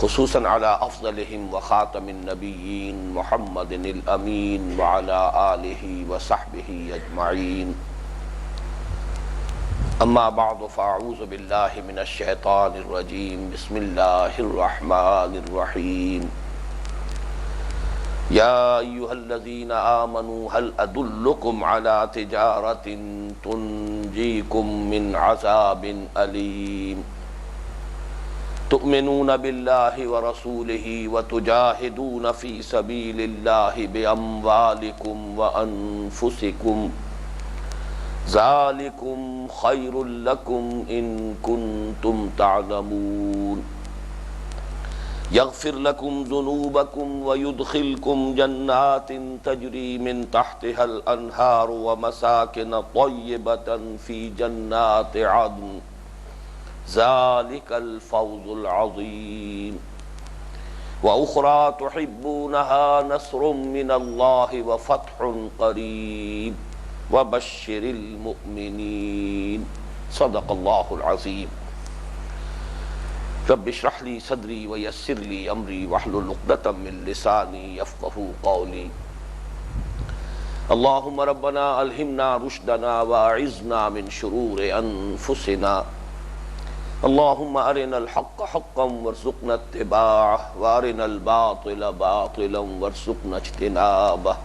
خصوصاً على افضلهم وخاتم النبیین محمد الامین وعلى آلہ وصحبہ اجمعین اما بعد فاعوذ باللہ من الشیطان الرجیم بسم اللہ الرحمن الرحیم یا ایہا الذین آمنوا هل ادلکم علی تجارۃ تنجیکم من عذاب علیم تؤمنون باللہ ورسولہ وتجاہدون فی سبیل اللہ باموالکم وانفسکم ذالکم خیر لکم ان کنتم تعلمون یغفر لکم ذنوبکم ویدخلکم جنات تجری من تحتها الانہار ومساکن طیبۃ فی جنات عدن ذلك الفوز العظیم وأخرى تحبونها نصر من الله وفتح قریب وبشر المؤمنین صدق اللہ العظیم رب اشرح لي صدری ویسر لي امری واحلل عقدۃ من لسانی یفقهوا قولی اللهم ربنا الہمنا رشدنا واعذنا من شرور انفسنا اللهم ارنا الحق حقا وارزقنا اتباعه وارنا الباطل باطلا وارزقنا اجتنابه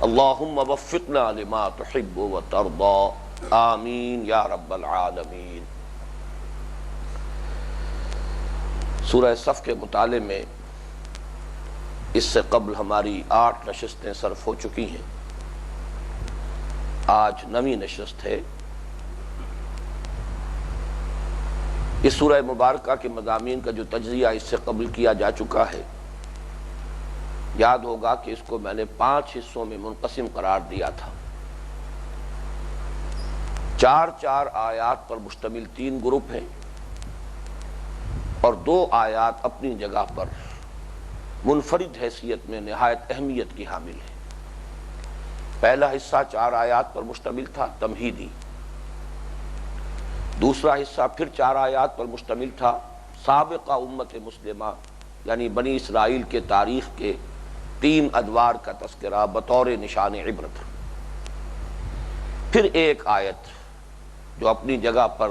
اللهم وفقنا لما تحب وترضى آمین یا رب العالمین۔ سورہ صف کے مطالعے میں اس سے قبل ہماری 8 نشستیں صرف ہو چکی ہیں، آج 9ویں نشست ہے۔ اس سورہ مبارکہ کے مضامین کا جو تجزیہ اس سے قبل کیا جا چکا ہے، یاد ہوگا کہ اس کو میں نے 5 حصوں میں منقسم قرار دیا تھا۔ 4 آیات پر مشتمل 3 گروپ ہیں اور 2 آیات اپنی جگہ پر منفرد حیثیت میں نہایت اہمیت کی حامل ہے۔ پہلا حصہ 4 آیات پر مشتمل تھا، تمہیدی۔ دوسرا حصہ پھر 4 آیات پر مشتمل تھا، سابقہ امت مسلمہ یعنی بنی اسرائیل کے تاریخ کے 3 ادوار کا تذکرہ بطور نشان عبرت۔ پھر ایک آیت جو اپنی جگہ پر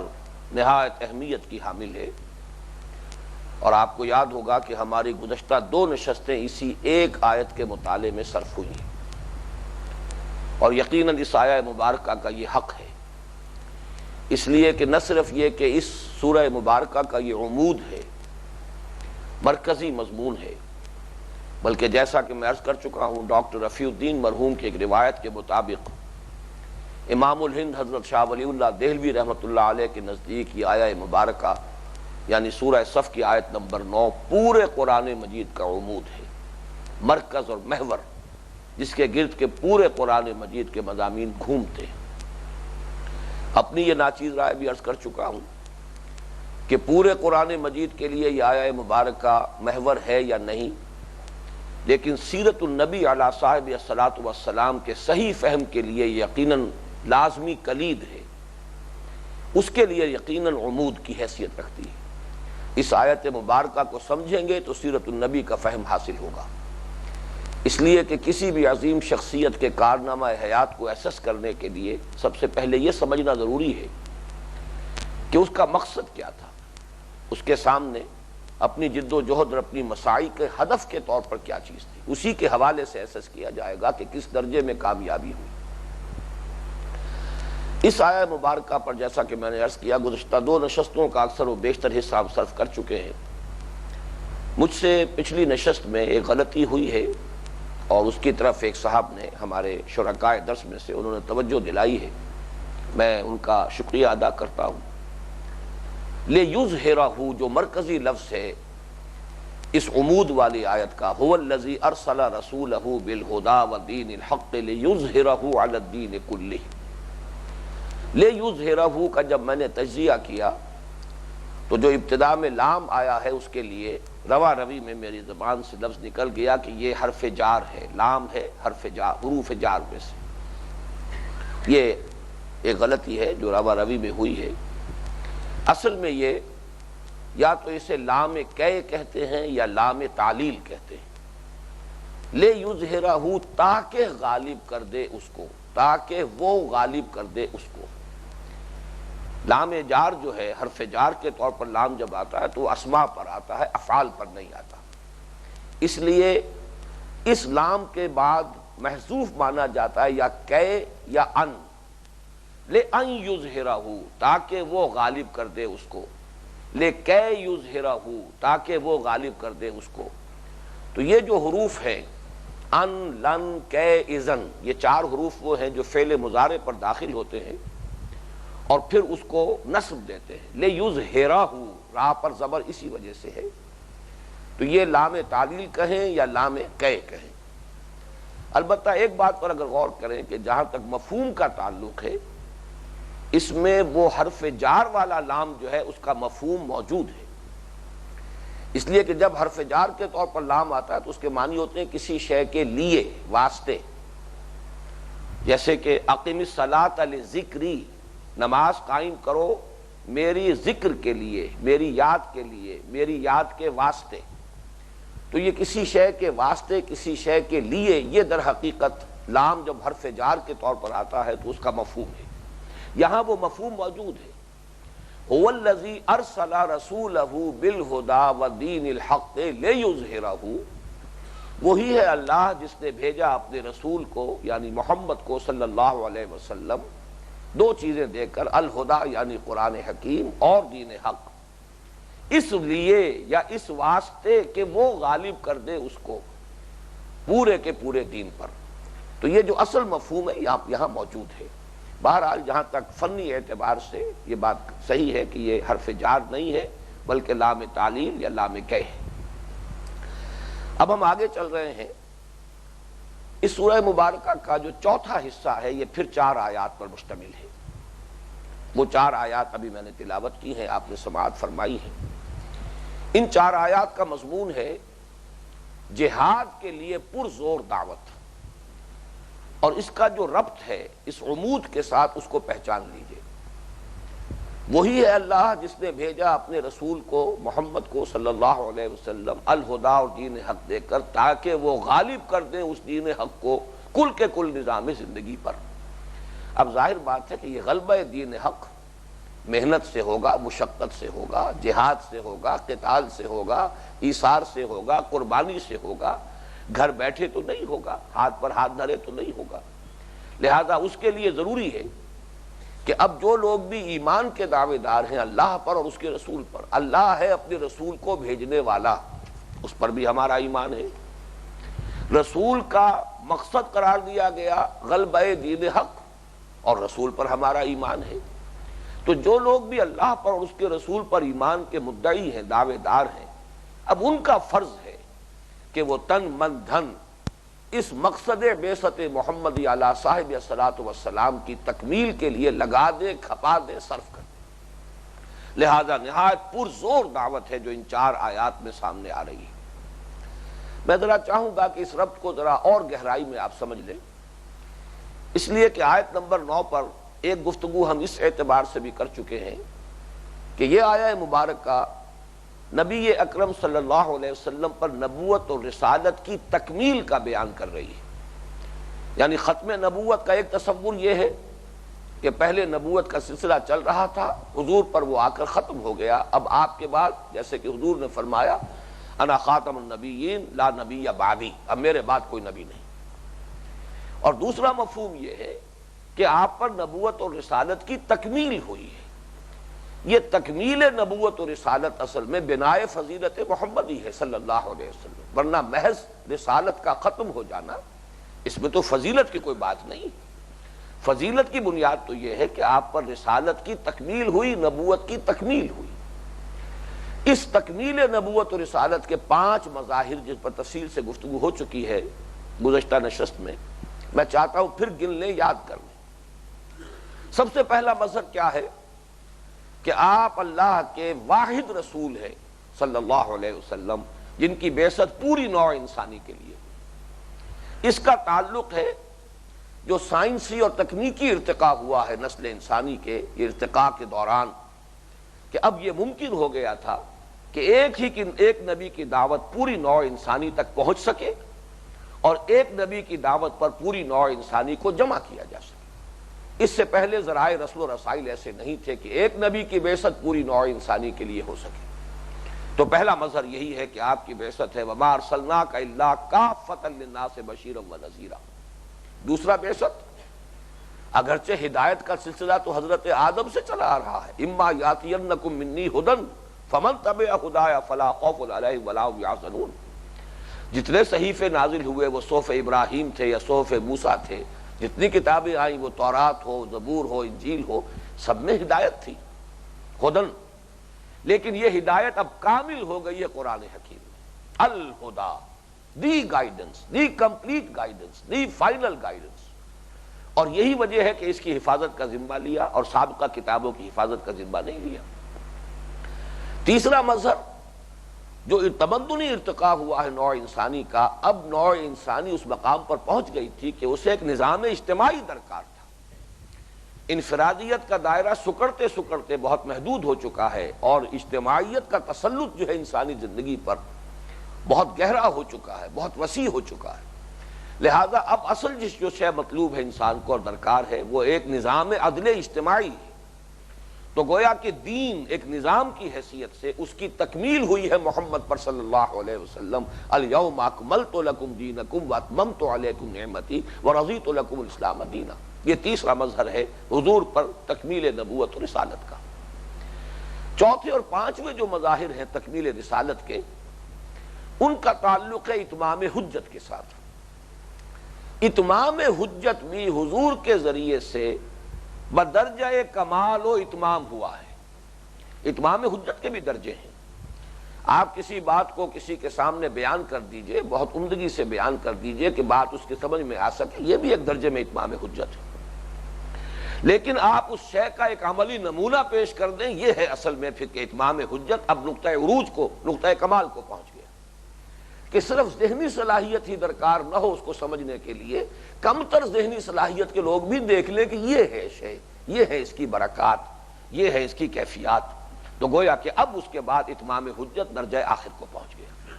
نہایت اہمیت کی حامل ہے، اور آپ کو یاد ہوگا کہ ہماری گزشتہ 2 نشستیں اسی ایک آیت کے مطالعے میں صرف ہوئی ہیں، اور یقیناً اس آیہ مبارکہ کا یہ حق ہے، اس لیے کہ نہ صرف یہ کہ اس سورہ مبارکہ کا یہ عمود ہے، مرکزی مضمون ہے، بلکہ جیسا کہ میں عرض کر چکا ہوں، ڈاکٹر رفیع الدین مرحوم کی ایک روایت کے مطابق امام الہند حضرت شاہ ولی اللہ دہلوی رحمۃ اللہ علیہ کے نزدیک یہ آیہ مبارکہ یعنی سورہ صف کی آیت نمبر 9 پورے قرآن مجید کا عمود ہے، مرکز اور محور، جس کے گرد کے پورے قرآن مجید کے مضامین گھومتے ہیں۔ اپنی یہ ناچیز رائے بھی عرض کر چکا ہوں کہ پورے قرآن مجید کے لیے یہ آیہ مبارکہ محور ہے یا نہیں، لیکن سیرت النبی علیہ صاحب الصلاۃ والسلام کے صحیح فہم کے لیے یقیناً لازمی کلید ہے، اس کے لیے یقیناً عمود کی حیثیت رکھتی ہے۔ اس آیت مبارکہ کو سمجھیں گے تو سیرت النبی کا فہم حاصل ہوگا، اس لیے کہ کسی بھی عظیم شخصیت کے کارنامہ حیات کو ایسس کرنے کے لیے سب سے پہلے یہ سمجھنا ضروری ہے کہ اس کا مقصد کیا تھا، اس کے سامنے اپنی جد و جہد اور اپنی مساعی کے ہدف کے طور پر کیا چیز تھی، اسی کے حوالے سے ایسس کیا جائے گا کہ کس درجے میں کامیابی ہوئی۔ اس آیہ مبارکہ پر جیسا کہ میں نے عرض کیا، گزشتہ 2 نشستوں کا اکثر و بیشتر حصہ ہم صرف کر چکے ہیں۔ مجھ سے پچھلی نشست میں ایک غلطی ہوئی ہے، اور اس کی طرف ایک صاحب نے ہمارے شرکائے درس میں سے انہوں نے توجہ دلائی ہے، میں ان کا شکریہ ادا کرتا ہوں۔ لِیُظْہِرَہُ جو مرکزی لفظ ہے اس عمود والی آیت کا، هُوَ الَّذِی أَرْسَلَ رَسُولَهُ بِالْهُدَىٰ وَدِینِ الْحَقِّ لِیُظْہِرَهُ عَلَى الدِّینِ کُلِّهِ۔ لِیُظْہِرَہُ کا جب میں نے تجزیہ کیا تو جو ابتدا میں لام آیا ہے اس کے لیے روا روی میں میری زبان سے لفظ نکل گیا کہ یہ حرف جار ہے، لام ہے حرف جار، حروف جار میں سے۔ یہ ایک غلطی ہے جو روا روی میں ہوئی ہے۔ اصل میں یہ یا تو اسے لام کی کہتے ہیں یا لام تعلیل کہتے ہیں۔ لے یظہرہ، تاکہ غالب کر دے اس کو، تاکہ وہ غالب کر دے اس کو۔ لام جار جو ہے، حرف جار کے طور پر لام جب آتا ہے تو وہ اسماء پر آتا ہے، افعال پر نہیں آتا، اس لیے اس لام کے بعد محذوف مانا جاتا ہے یا کہ یا ان، لے ان یظہرہ، تاکہ وہ غالب کر دے اس کو، لے کہ یظہرہ، تاکہ وہ غالب کر دے اس کو۔ تو یہ جو حروف ہیں ان، لن، کہ، اذن، یہ چار حروف وہ ہیں جو فعل مضارع پر داخل ہوتے ہیں اور پھر اس کو نصب دیتے ہیں۔ لے یظہرہ، راہ پر زبر اسی وجہ سے ہے، تو یہ لام تعلیل کہیں یا لام کہ کہیں۔ البتہ ایک بات پر اگر غور کریں کہ جہاں تک مفہوم کا تعلق ہے، اس میں وہ حرف جار والا لام جو ہے اس کا مفہوم موجود ہے، اس لیے کہ جب حرف جار کے طور پر لام آتا ہے تو اس کے معنی ہوتے ہیں کسی شے کے لیے، واسطے، جیسے کہ اقم الصلاۃ لذکری، نماز قائم کرو میری ذکر کے لیے، میری یاد کے لیے، میری یاد کے واسطے۔ تو یہ کسی شے کے واسطے، کسی شے کے لیے، یہ در حقیقت لام جب حرف جار کے طور پر آتا ہے تو اس کا مفہوم ہے، یہاں وہ مفہوم موجود ہے۔ هو الذی ارسل رسولہ بالہدی ودین الحق لیظہرہ، وہی ہے اللہ جس نے بھیجا اپنے رسول کو یعنی محمد کو صلی اللہ علیہ وسلم دو چیزیں دے کر، الہدی یعنی قرآن حکیم اور دین حق، اس لیے یا اس واسطے کہ وہ غالب کر دے اس کو پورے کے پورے دین پر۔ تو یہ جو اصل مفہوم ہے یہاں موجود ہے۔ بہرحال جہاں تک فنی اعتبار سے یہ بات صحیح ہے کہ یہ حرف جار نہیں ہے بلکہ لام تعلیل یا لام کہ ہے۔ اب ہم آگے چل رہے ہیں، اس سورہ مبارکہ کا جو چوتھا حصہ ہے یہ پھر 4 آیات پر مشتمل ہے۔ وہ 4 آیات ابھی میں نے تلاوت کی ہیں، آپ نے سماعت فرمائی ہے۔ ان 4 آیات کا مضمون ہے جہاد کے لیے پرزور دعوت، اور اس کا جو ربط ہے اس عمود کے ساتھ اس کو پہچان لیجئے۔ وہی ہے اللہ جس نے بھیجا اپنے رسول کو محمد کو صلی اللہ علیہ وسلم الہدی اور دین حق دے کر، تاکہ وہ غالب کر دیں اس دین حق کو کل کے کل نظام زندگی پر۔ اب ظاہر بات ہے کہ یہ غلبہ دین حق محنت سے ہوگا، مشقت سے ہوگا، جہاد سے ہوگا، قتال سے ہوگا، ایثار سے ہوگا، قربانی سے ہوگا، گھر بیٹھے تو نہیں ہوگا، ہاتھ پر ہاتھ دھرے تو نہیں ہوگا۔ لہذا اس کے لیے ضروری ہے کہ اب جو لوگ بھی ایمان کے دعوے دار ہیں اللہ پر اور اس کے رسول پر، اللہ ہے اپنے رسول کو بھیجنے والا، اس پر بھی ہمارا ایمان ہے۔ رسول کا مقصد قرار دیا گیا غلبہ دین حق، اور رسول پر ہمارا ایمان ہے۔ تو جو لوگ بھی اللہ پر اور اس کے رسول پر ایمان کے مدعی ہیں، دعوے دار ہیں، اب ان کا فرض ہے کہ وہ تن من دھن اس مقصد بعثت محمدی علی صاحب الصلاۃ والسلام کی تکمیل کے لیے لگا دے، کھپا دے، صرف کر دے۔ لہذا نہایت پرزور دعوت ہے جو ان 4 آیات میں سامنے آ رہی ہے۔ میں ذرا چاہوں گا کہ اس ربط کو ذرا اور گہرائی میں آپ سمجھ لیں، اس لیے کہ آیت نمبر 9 پر ایک گفتگو ہم اس اعتبار سے بھی کر چکے ہیں کہ یہ آیہ مبارکہ نبی اکرم صلی اللہ علیہ وسلم پر نبوت اور رسالت کی تکمیل کا بیان کر رہی ہے۔ یعنی ختم نبوت کا ایک تصور یہ ہے کہ پہلے نبوت کا سلسلہ چل رہا تھا، حضور پر وہ آ کر ختم ہو گیا، اب آپ کے بعد جیسے کہ حضور نے فرمایا انا خاتم النبیین لا نبی بعدی، اب میرے بعد کوئی نبی نہیں۔ اور دوسرا مفہوم یہ ہے کہ آپ پر نبوت اور رسالت کی تکمیل ہوئی ہے۔ یہ تکمیل نبوت و رسالت اصل میں بنائے فضیلت محمدی ہے صلی اللہ علیہ وسلم، ورنہ محض رسالت کا ختم ہو جانا اس میں تو فضیلت کی کوئی بات نہیں۔ فضیلت کی بنیاد تو یہ ہے کہ آپ پر رسالت کی تکمیل ہوئی، نبوت کی تکمیل ہوئی۔ اس تکمیل نبوت و رسالت کے 5 مظاہر جس پر تفصیل سے گفتگو ہو چکی ہے گزشتہ نشست میں چاہتا ہوں پھر گن لیں، یاد کر لیں۔ سب سے پہلا مظہر کیا ہے کہ آپ اللہ کے واحد رسول ہیں صلی اللہ علیہ وسلم، جن کی بعثت پوری نوع انسانی کے لیے۔ اس کا تعلق ہے جو سائنسی اور تکنیکی ارتقاء ہوا ہے نسل انسانی کے ارتقاء کے دوران، کہ اب یہ ممکن ہو گیا تھا کہ ایک نبی کی دعوت پوری نوع انسانی تک پہنچ سکے اور ایک نبی کی دعوت پر پوری نوع انسانی کو جمع کیا جا سکے۔ اس سے پہلے ذرائع رسل و رسائل ایسے نہیں تھے کہ ایک نبی کی بعثت پوری نوع انسانی کے لیے ہو سکے۔ تو پہلا مظہر یہی ہے کہ آپ کی بعثت ہے وَمَا أَرْسَلْنَاكَ إِلَّا كَافَّةً لِلنَّاسِ بَشِيرًا وَنَذِيرًا۔ دوسرا بعثت، اگرچہ ہدایت کا سلسلہ تو حضرت آدم سے چلا آ رہا ہے، اِمَّا يَأْتِيَنَّكُم مِّنِّي هُدًى فَمَن تَبِعَ هُدَايَ فَلَا خَوْفٌ عَلَيْهِمْ وَلَا هُمْ يَحْزَنُونَ۔ جتنے صحیفے نازل ہوئے وہ صحف ابراہیم تھے یا صحف موسیٰ تھے، جتنی کتابیں آئیں وہ تورات ہو، زبور ہو، انجیل ہو، سب میں ہدایت تھی، ہدن۔ لیکن یہ ہدایت اب کامل ہو گئی ہے قرآن حکیم میں، الہدا، the guidance, the complete guidance, the final guidance. اور یہی وجہ ہے کہ اس کی حفاظت کا ذمہ لیا اور سابقہ کتابوں کی حفاظت کا ذمہ نہیں لیا۔ تیسرا مظہر جو تمدنی ارتقاء ہوا ہے نوع انسانی کا، اب نوع انسانی اس مقام پر پہنچ گئی تھی کہ اسے ایک نظام اجتماعی درکار تھا۔ انفرادیت کا دائرہ سکڑتے سکڑتے بہت محدود ہو چکا ہے اور اجتماعیت کا تسلط جو ہے انسانی زندگی پر بہت گہرا ہو چکا ہے، بہت وسیع ہو چکا ہے۔ لہذا اب اصل جو شے مطلوب ہے انسان کو اور درکار ہے وہ ایک نظام عدل اجتماعی ہے۔ تو گویا کہ دین ایک نظام کی حیثیت سے اس کی تکمیل ہوئی ہے محمد پر صلی اللہ علیہ وسلم، الیوم اکملت لکم دینکم واتممت علیکم نعمتی ورضیت لکم الاسلام دینا۔ یہ تیسرا مظہر ہے حضور پر تکمیل نبوت و رسالت کا۔ چوتھے اور پانچویں جو مظاہر ہیں تکمیل رسالت کے، ان کا تعلق ہے اتمام حجت کے ساتھ۔ اتمام حجت بھی حضور کے ذریعے سے بدرجہ کمال و اتمام ہوا ہے۔ اتمام حجت کے بھی درجے ہیں۔ آپ کسی بات کو کسی کے سامنے بیان کر دیجئے، بہت عمدگی سے بیان کر دیجئے کہ بات اس کی سمجھ میں آ سکے، یہ بھی ایک درجے میں اتمام حجت ہے۔ لیکن آپ اس شے کا ایک عملی نمونہ پیش کر دیں، یہ ہے اصل میں پھر کہ اتمام حجت اب نقطہ عروج کو، نقطہ کمال کو پہنچ گیا کہ صرف ذہنی صلاحیت ہی درکار نہ ہو اس کو سمجھنے کے لیے، کم تر ذہنی صلاحیت کے لوگ بھی دیکھ لیں کہ یہ ہے شے، یہ ہے اس کی برکات، یہ ہے اس کی کیفیات۔ تو گویا کہ اب اس کے بعد اتمام حجت درجہ آخر کو پہنچ گیا۔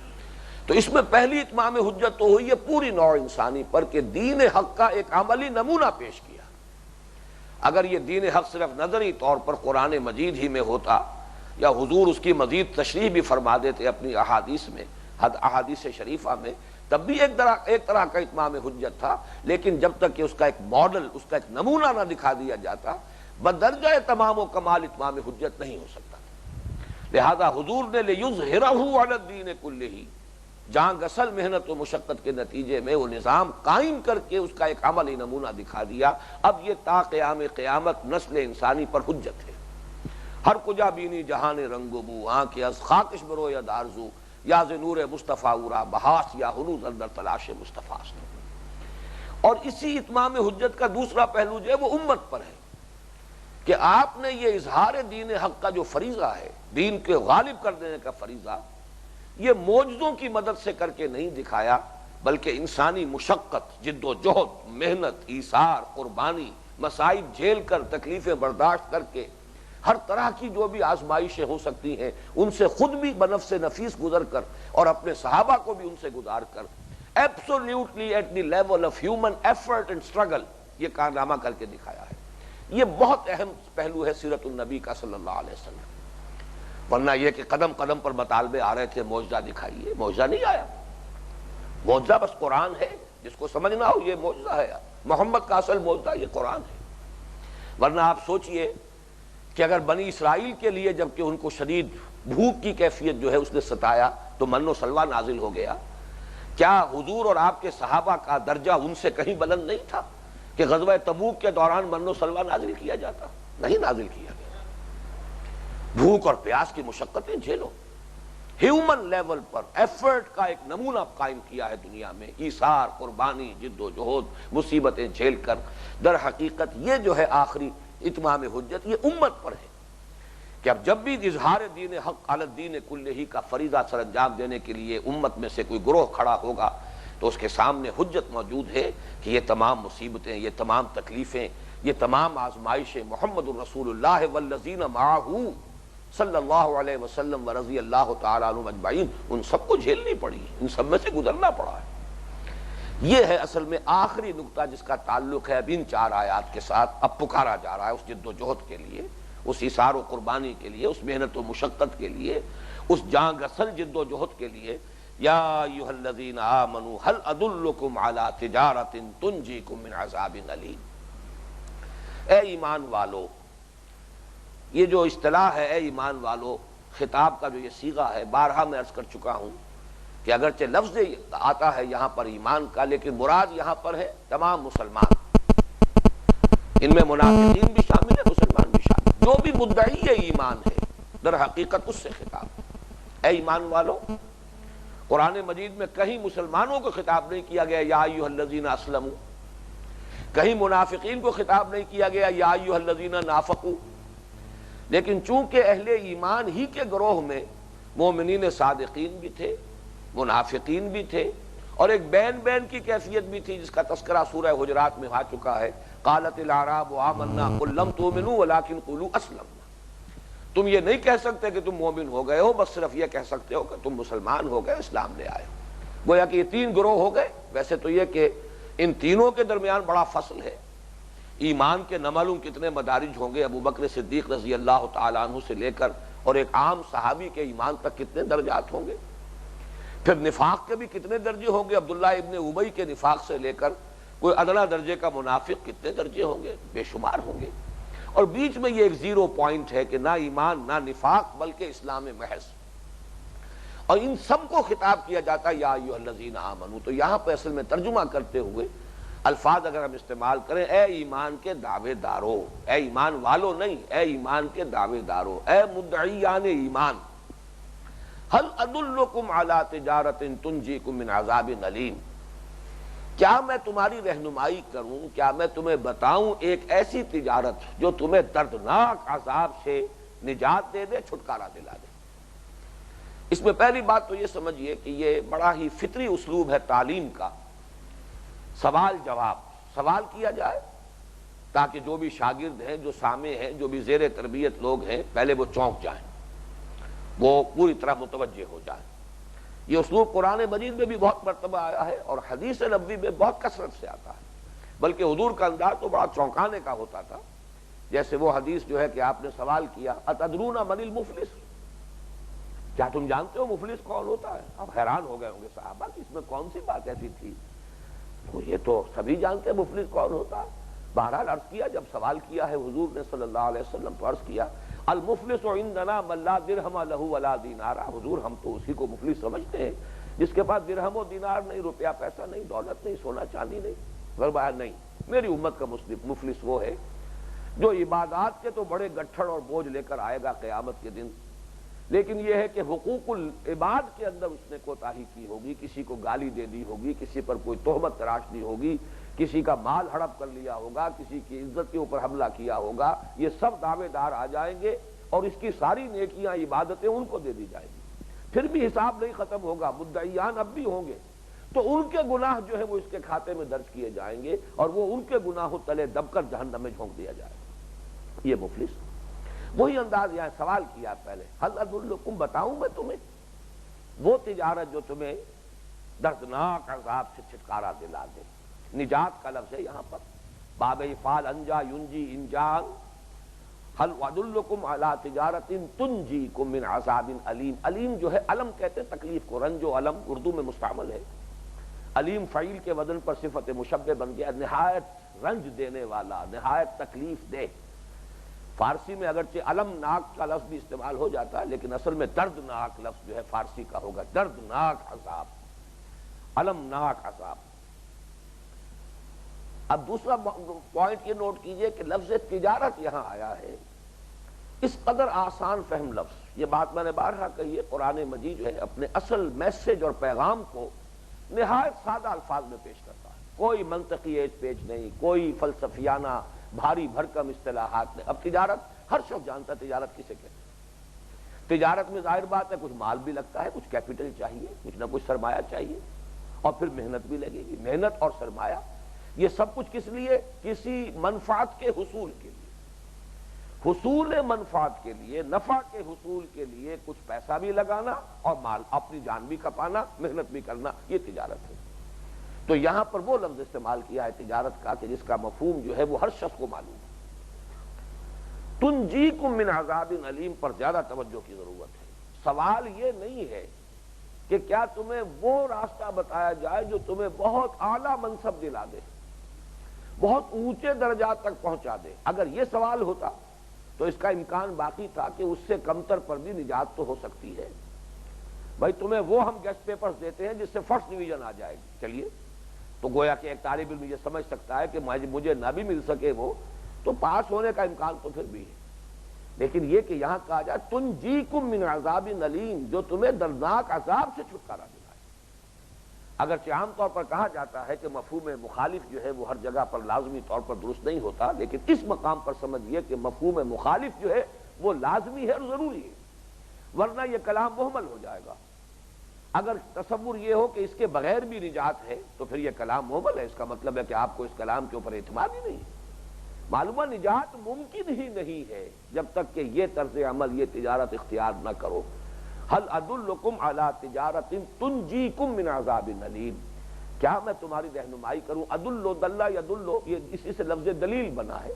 تو اس میں پہلی اتمام حجت تو ہوئی ہے پوری نوع انسانی پر کہ دین حق کا ایک عملی نمونہ پیش کیا۔ اگر یہ دین حق صرف نظری طور پر قرآن مجید ہی میں ہوتا یا حضور اس کی مزید تشریح بھی فرما دیتے اپنی احادیث میں، احادیث شریفہ میں، تب بھی ایک طرح کا اتمام حجت تھا۔ لیکن جب تک کہ اس کا ایک ماڈل، اس کا ایک نمونہ نہ دکھا دیا جاتا، بدرجہ تمام و کمال اتمام حجت نہیں ہو سکتا۔ لہذا حضور نے لِيُظْهِرَهُ عَلَى الدِّينِ كُلِّهِ، جان گسل محنت و مشقت کے نتیجے میں وہ نظام قائم کر کے اس کا ایک عملی نمونہ دکھا دیا۔ اب یہ تا قیام قیامت نسل انسانی پر حجت ہے۔ ہر کجا بینی جہان رنگ و بو، آنکھ از خاکش بروید آرزو، یا ز نور مصطفیٰ اورا بہاس، یا ہنوز اندر تلاش مصطفیٰ۔ اور اسی اتمام حجت کا دوسرا پہلو جو ہے وہ امت پر ہے کہ آپ نے یہ اظہار دین حق کا جو فریضہ ہے، دین کے غالب کر دینے کا فریضہ، یہ معجزوں کی مدد سے کر کے نہیں دکھایا، بلکہ انسانی مشقت، جد و جہد، محنت، ایثار، قربانی، مصائب جھیل کر، تکلیفیں برداشت کر کے، ہر طرح کی جو بھی آزمائشیں ہو سکتی ہیں ان سے خود بھی بنفس نفیس گزر کر اور اپنے صحابہ کو بھی ان سے گزار کر absolutely at the level of human effort and struggle یہ کارنامہ کر کے دکھایا ہے۔ یہ بہت اہم پہلو ہے سیرت النبی کا صلی اللہ علیہ وسلم۔ ورنہ یہ کہ قدم قدم پر مطالبے آ رہے تھے معجزہ دکھائیے، معجزہ نہیں آیا۔ معجزہ بس قرآن ہے، جس کو سمجھنا ہو یہ معجزہ ہے۔ محمد کا اصل معجزہ یہ قرآن ہے۔ ورنہ آپ سوچئے کہ اگر بنی اسرائیل کے لیے جبکہ ان کو شدید بھوک کی کیفیت جو ہے اس نے ستایا تو من و سلوہ نازل ہو گیا، کیا حضور اور آپ کے صحابہ کا درجہ ان سے کہیں بلند نہیں تھا کہ غزوہ تبوک کے دوران من و سلوہ نازل کیا جاتا؟ نہیں نازل کیا گیا۔ بھوک اور پیاس کی مشقتیں جھیلو، ہیومن لیول پر ایفرٹ کا ایک نمونہ قائم کیا ہے دنیا میں، ایثار، قربانی، جد و جہد، مصیبتیں جھیل کر۔ در حقیقت یہ جو ہے آخری اتمام حجت یہ امت پر ہے کہ اب جب بھی اظہار دین حق علی الدین کلہ کا فریضہ سر انجام دینے کے لیے امت میں سے کوئی گروہ کھڑا ہوگا تو اس کے سامنے حجت موجود ہے کہ یہ تمام مصیبتیں، یہ تمام تکلیفیں، یہ تمام آزمائشیں محمد الرسول اللہ والذین معہ صلی اللہ علیہ وسلم و رضی اللہ تعالیٰ عنہم اجمعین، ان سب کو جھیلنی پڑی ہے، ان سب میں سے گزرنا پڑا ہے۔ یہ ہے اصل میں آخری نقطہ جس کا تعلق ہے اب ان 4 آیات کے ساتھ اب پکارا جا رہا ہے اس جد و جہد کے لیے، اس اثار و قربانی کے لیے، اس محنت و مشقت کے لیے، اس جاں گسل جد و جہد کے لیے۔ یا ایھا الذین آمنوا هل ادلکم علی تجارۃ تنجیکم من عذاب الیم۔ اے ایمان والو، یہ جو اصطلاح ہے اے ایمان والو، خطاب کا جو یہ صیغہ ہے، بارہا میں عرض کر چکا ہوں کہ اگرچہ لفظ آتا ہے یہاں پر ایمان کا، لیکن مراد یہاں پر ہے تمام مسلمان، ان میں منافقین بھی شامل ہیں، مسلمان بھی شامل، جو بھی مدعی ایمان ہے در حقیقت اس سے خطاب۔ اے ایمان والو، قرآن مجید میں کہیں مسلمانوں کو خطاب نہیں کیا گیا یا ایھا الذین اسلموا، کہیں منافقین کو خطاب نہیں کیا گیا یا ایھا الذین نافقوا، لیکن چونکہ اہل ایمان ہی کے گروہ میں مومنین صادقین بھی تھے، منافقین بھی تھے، اور ایک بین بین کی کیفیت بھی تھی جس کا تذکرہ سورہ حجرات میں آ چکا ہے۔ قالت الاعراب آمنا قل لم تؤمنوا ولکن قولوا اسلمنا۔ تم یہ نہیں کہہ سکتے کہ تم مومن ہو گئے ہو، بس صرف یہ کہہ سکتے ہو کہ تم مسلمان ہو گئے، اسلام لے آئے ہو۔ گویا کہ یہ 3 گروہ ہو گئے۔ ویسے تو یہ کہ ان تینوں کے درمیان بڑا فصل ہے، ایمان کے نہ معلوم کتنے مدارج ہوں گے، ابو بکر صدیق رضی اللہ تعالیٰ عنہ سے لے کر اور ایک عام صحابی کے ایمان تک کتنے درجات ہوں گے، پھر نفاق کے بھی کتنے درجے ہوں گے، عبداللہ ابن ابی کے نفاق سے لے کر کوئی ادنا درجے کا منافق کتنے درجے ہوں گے، بے شمار ہوں گے، اور بیچ میں یہ ایک 0 پوائنٹ ہے کہ نہ ایمان نہ نفاق بلکہ اسلام محض، اور ان سب کو خطاب کیا جاتا ہے یا ایھا الذین آمنوا۔ تو یہاں پہ اصل میں ترجمہ کرتے ہوئے الفاظ اگر ہم استعمال کریں، اے ایمان کے دعوے دارو، اے ایمان والو نہیں، اے ایمان کے دعوے دارو، اے مدعیان ایمان، هل ادلکم علی تجارۃ تنجیکم من عذاب الیم، کیا میں تمہاری رہنمائی کروں، کیا میں تمہیں بتاؤں ایک ایسی تجارت جو تمہیں دردناک عذاب سے نجات دے دے، چھٹکارا دلا دے۔ اس میں پہلی بات تو یہ سمجھیے کہ یہ بڑا ہی فطری اسلوب ہے تعلیم کا، سوال جواب، سوال کیا جائے تاکہ جو بھی شاگرد ہیں، جو سامع ہیں، جو بھی زیر تربیت لوگ ہیں، پہلے وہ چونک جائیں، وہ پوری طرح متوجہ ہو جائیں۔ یہ اسلوب قرآن مجید میں بھی بہت مرتبہ آیا ہے اور حدیث نبوی میں بہت کثرت سے آتا ہے، بلکہ حضور کا انداز تو بڑا چونکانے کا ہوتا تھا، جیسے وہ حدیث جو ہے کہ آپ نے سوال کیا اتدرون من المفلس، کیا تم جانتے ہو مفلس کون ہوتا ہے؟ آپ حیران ہو گئے ہوں گے صحابہ کہ اس میں کون سی بات ایسی تھی، تو یہ تو سبھی جانتے ہیں مفلس کون ہوتا ہے۔ بہرحال عرض کیا، جب سوال کیا ہے حضور نے صلی اللہ علیہ وسلم تو عرض کیا المفلس عندنا من لا درہم لہ ولا دینار، حضور ہم تو اسی کو مفلس سمجھتے ہیں جس کے پاس درہم و دینار نہیں، روپیہ پیسہ نہیں، دولت نہیں، سونا چاندی نہیں۔ فرمایا نہیں، میری امت کا مفلس وہ ہے جو عبادات کے تو بڑے گٹھڑ اور بوجھ لے کر آئے گا قیامت کے دن، لیکن یہ ہے کہ حقوق العباد کے اندر اس نے کوتاہی کی ہوگی، کسی کو گالی دے دی ہوگی، کسی پر کوئی تہمت تراش دی ہوگی، کسی کا مال ہڑپ کر لیا ہوگا، کسی کی عزت کے اوپر حملہ کیا ہوگا، یہ سب دعوے دار آ جائیں گے اور اس کی ساری نیکیاں عبادتیں ان کو دے دی جائیں گی، پھر بھی حساب نہیں ختم ہوگا، مدعیان اب بھی ہوں گے، تو ان کے گناہ جو ہے وہ اس کے کھاتے میں درج کیے جائیں گے اور وہ ان کے گناہوں تلے دب کر جہنم میں جھونک دیا جائے گا۔ یہ مفلس وہی انداز یہاں سوال کیا پہلے، هل ادلکم، بتاؤں میں تمہیں وہ تجارت جو تمہیں دردناک عذاب سے چھٹکارا دلا دے۔ نجات کا لفظ ہے یہاں پر، باب افعال انجا ینجی انجان، هل ادلکم علی تجارۃ تنجیکم من عذاب علیم۔ علیم جو ہے علم کہتے ہیں تکلیف کو، رنج و علم اردو میں مستعمل ہے، علیم فعیل کے وزن پر صفت مشبہ بن گیا، نہایت رنج دینے والا، نہایت تکلیف دہ۔ فارسی میں اگرچہ المناک کا لفظ بھی استعمال ہو جاتا ہے لیکن اصل میں دردناک لفظ جو ہے فارسی کا ہوگا، دردناک عذاب، المناک عذاب۔ اب دوسرا پوائنٹ یہ نوٹ کیجئے کہ لفظ تجارت یہاں آیا ہے، اس قدر آسان فہم لفظ، یہ بات میں نے بارہا کہی ہے، قرآن مجید جو ہے اپنے اصل میسج اور پیغام کو نہایت سادہ الفاظ میں پیش کرتا ہے، کوئی منطقی ایج پیچ نہیں، کوئی فلسفیانہ بھاری بھرکم اصطلاحات نہیں۔ اب تجارت ہر شخص جانتا ہے تجارت کسے کہتے ہیں، تجارت میں ظاہر بات ہے کچھ مال بھی لگتا ہے، کچھ کیپٹل چاہیے، کچھ نہ کچھ سرمایہ چاہیے، اور پھر محنت بھی لگے گی، محنت اور سرمایہ، یہ سب کچھ کس لیے؟ کسی منفعت کے حصول کے لیے۔ حصول منفعت کے لیے، نفع کے حصول کے لیے کچھ پیسہ بھی لگانا اور مال اپنی جان بھی کھپانا، محنت بھی کرنا، یہ تجارت ہے۔ تو یہاں پر وہ لفظ استعمال کیا ہے تجارت کا کہ جس کا مفہوم جو ہے وہ ہر شخص کو معلوم ہے۔ تنجیکم من عذاب علیم پر زیادہ توجہ کی ضرورت ہے۔ سوال یہ نہیں ہے کہ کیا تمہیں وہ راستہ بتایا جائے جو تمہیں بہت اعلیٰ منصب دلا دے، بہت اونچے درجات تک پہنچا دے۔ اگر یہ سوال ہوتا تو اس کا امکان باقی تھا کہ اس سے کمتر پر بھی نجات تو ہو سکتی ہے۔ بھائی تمہیں وہ ہم گیسٹ پیپرز دیتے ہیں جس سے فرسٹ ڈویژن آ جائے گی، چلیے، تو گویا کہ ایک طالب علم یہ سمجھ سکتا ہے کہ مجھے نہ بھی مل سکے وہ تو پاس ہونے کا امکان تو پھر بھی ہے۔ لیکن یہ کہ یہاں کہا جائے تنجیکم من عذاب علیم، جو تمہیں دردناک عذاب سے چھٹکارا دلائے۔ اگرچہ عام طور پر کہا جاتا ہے کہ مفہوم مخالف جو ہے وہ ہر جگہ پر لازمی طور پر درست نہیں ہوتا، لیکن اس مقام پر سمجھیے کہ مفہوم مخالف جو ہے وہ لازمی ہے اور ضروری ہے، ورنہ یہ کلام محمل ہو جائے گا۔ اگر تصور یہ ہو کہ اس کے بغیر بھی نجات ہے تو پھر یہ کلام محمل ہے، اس کا مطلب ہے کہ آپ کو اس کلام کے اوپر اعتماد ہی نہیں ہے۔ معلومہ نجات ممکن ہی نہیں ہے جب تک کہ یہ طرز عمل، یہ تجارت اختیار نہ کرو۔ هل ادلکم علی تجارت تنجیکم من عذاب علیم، کیا میں تمہاری رہنمائی کروں؟ ادلو دلہ یدلو، یہ اسی سے لفظ دلیل بنا ہے۔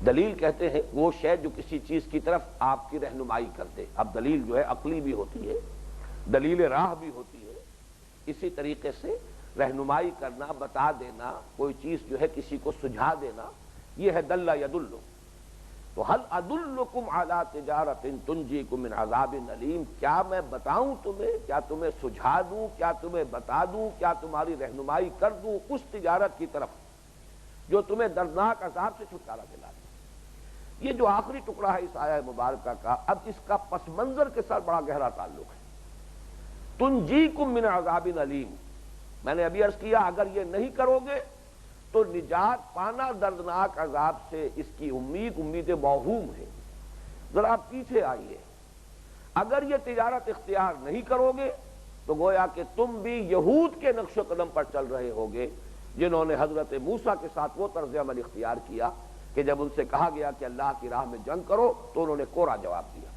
دلیل کہتے ہیں وہ شے جو کسی چیز کی طرف آپ کی رہنمائی کرتے۔ اب دلیل جو ہے عقلی بھی ہوتی ہے، دلیل راہ بھی ہوتی ہے، اسی طریقے سے رہنمائی کرنا، بتا دینا، کوئی چیز جو ہے کسی کو سجھا دینا، یہ ہے دلہ یدلو۔ تو هل ادلکم علی تجارت تنجیکم من عذاب علیم، کیا میں بتاؤں تمہیں، کیا تمہیں سجھا دوں، کیا تمہیں بتا دوں، کیا تمہاری رہنمائی کر دوں اس تجارت کی طرف جو تمہیں دردناک عذاب سے چھٹکارا دلا دے۔ یہ جو آخری ٹکڑا ہے اس آیہ مبارکہ کا، اب اس کا پس منظر کے ساتھ بڑا گہرا تعلق ہے۔ تنجیکم من عذاب علیم، میں نے ابھی عرض کیا اگر یہ نہیں کرو گے تو نجات پانا دردناک عذاب سے اس کی امید موہوم ہے۔ ذرا آپ پیچھے آئیے، اگر یہ تجارت اختیار نہیں کرو گے تو گویا کہ تم بھی یہود کے نقش و قدم پر چل رہے ہوگے جنہوں نے حضرت موسیٰ کے ساتھ وہ طرز عمل اختیار کیا کہ جب ان سے کہا گیا کہ اللہ کی راہ میں جنگ کرو تو انہوں نے کوڑا جواب دیا۔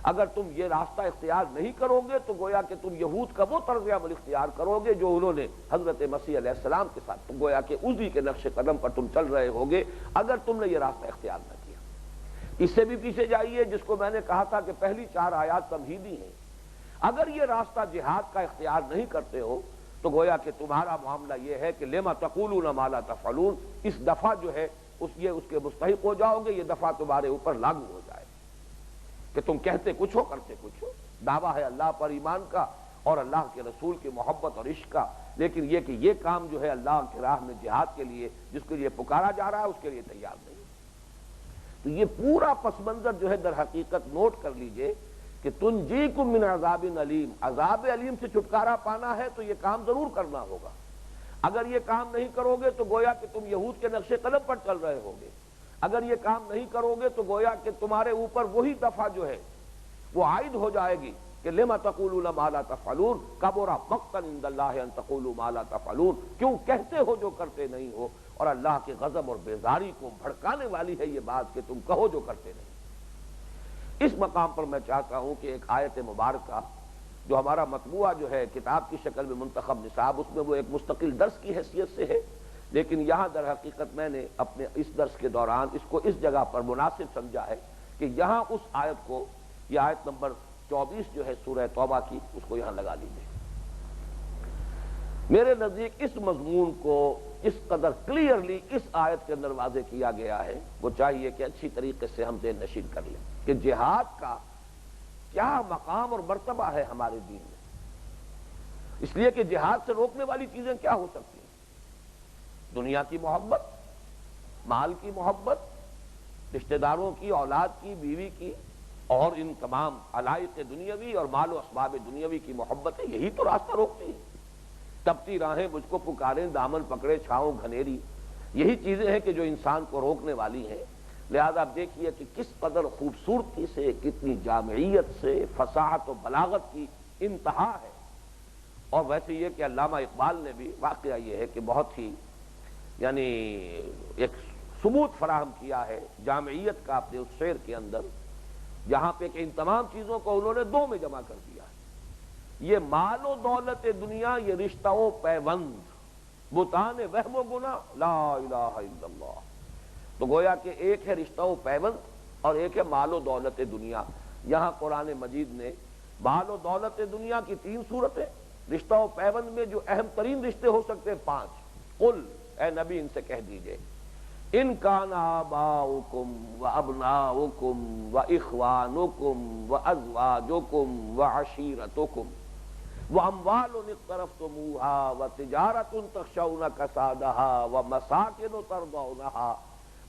اگر تم یہ راستہ اختیار نہیں کرو گے تو گویا کہ تم یہود کا وہ طرز عمل اختیار کرو گے جو انہوں نے حضرت مسیح علیہ السلام کے ساتھ، گویا کہ اسی کے نقش قدم پر تم چل رہے ہوگے اگر تم نے یہ راستہ اختیار نہ کیا۔ اس سے بھی پیچھے جائیے، جس کو میں نے کہا تھا کہ پہلی 4 آیات تمہیدی ہیں، اگر یہ راستہ جہاد کا اختیار نہیں کرتے ہو تو گویا کہ تمہارا معاملہ یہ ہے کہ لما تقولون ما لا تفعلون، اس دفعہ جو ہے اس کے مستحق ہو جاؤ گے، یہ دفعہ تمہارے اوپر لاگو ہو جائے کہ تم کہتے کچھ ہو کرتے کچھ ہو۔ دعویٰ ہے اللہ پر ایمان کا اور اللہ کے رسول کی محبت اور عشق کا، لیکن یہ کہ یہ کام جو ہے اللہ کی راہ میں جہاد کے لیے جس کے لیے پکارا جا رہا ہے اس کے لیے تیار نہیں۔ تو یہ پورا پس منظر جو ہے در حقیقت نوٹ کر لیجئے کہ تنجیکم من عذاب علیم، عذاب علیم سے چھٹکارا پانا ہے تو یہ کام ضرور کرنا ہوگا۔ اگر یہ کام نہیں کرو گے تو گویا کہ تم یہود کے نقش قدم پر چل رہے ہوگے۔ اگر یہ کام نہیں کرو گے تو گویا کہ تمہارے اوپر وہی دفعہ جو ہے وہ عائد ہو جائے گی کہ لما تقولون ما لا تفعلون کبر مقتا عند اللہ ان تقولوا ما لا تفعلون، کیوں کہتے ہو جو کرتے نہیں ہو، اور اللہ کے غضب اور بیزاری کو بھڑکانے والی ہے یہ بات کہ تم کہو جو کرتے نہیں۔ اس مقام پر میں چاہتا ہوں کہ ایک آیت مبارکہ جو ہمارا مطبوعہ جو ہے کتاب کی شکل میں منتخب نصاب، اس میں وہ ایک مستقل درس کی حیثیت سے ہے، لیکن یہاں در حقیقت میں نے اپنے اس درس کے دوران اس کو اس جگہ پر مناسب سمجھا ہے کہ یہاں اس آیت کو، یہ آیت نمبر 24 جو ہے سورہ توبہ کی، اس کو یہاں لگا لیجیے۔ میرے نزدیک اس مضمون کو اس قدر کلیئرلی اس آیت کے اندر واضح کیا گیا ہے، وہ چاہیے کہ اچھی طریقے سے ہم ذہن نشین کر لیں کہ جہاد کا کیا مقام اور مرتبہ ہے ہمارے دین میں، اس لیے کہ جہاد سے روکنے والی چیزیں کیا ہو سکتی ہیں؟ دنیا کی محبت، مال کی محبت، رشتہ داروں کی، اولاد کی، بیوی کی، اور ان تمام علائق دنیاوی اور مال و اسباب دنیاوی کی محبتیں، یہی تو راستہ روکتی ہیں۔ تپتی راہیں مجھ کو پکاریں، دامن پکڑے چھاؤں گھنیری، یہی چیزیں ہیں کہ جو انسان کو روکنے والی ہیں۔ لہذا آپ دیکھیے کہ کس قدر خوبصورتی سے، کتنی جامعیت سے، فصاحت و بلاغت کی انتہا ہے۔ اور ویسے یہ کہ علامہ اقبال نے بھی، واقعہ یہ ہے کہ بہت ہی یعنی ایک ثبوت فراہم کیا ہے جامعیت کا اپنے اس شعر کے اندر، جہاں پہ کہ ان تمام چیزوں کو انہوں نے دو میں جمع کر دیا ہے۔ یہ مال و دولت دنیا، یہ رشتہ و پیوند، بتان وہم و گناہ، لا الہ الا اللہ۔ تو گویا کہ ایک ہے رشتہ و پیوند اور ایک ہے مال و دولت دنیا۔ یہاں قرآن مجید نے مال و دولت دنیا کی 3 صورتیں، رشتہ و پیوند میں جو اہم ترین رشتے ہو سکتے ہیں 5۔ قل، اے نبی ان سے کہہ دیجئے، ان کان آباؤکم وابناؤکم واخوانکم وازواجکم وعشیرتکم واموال اقترفتموها وتجارۃ تخشون کسادها ومساکن ترضونها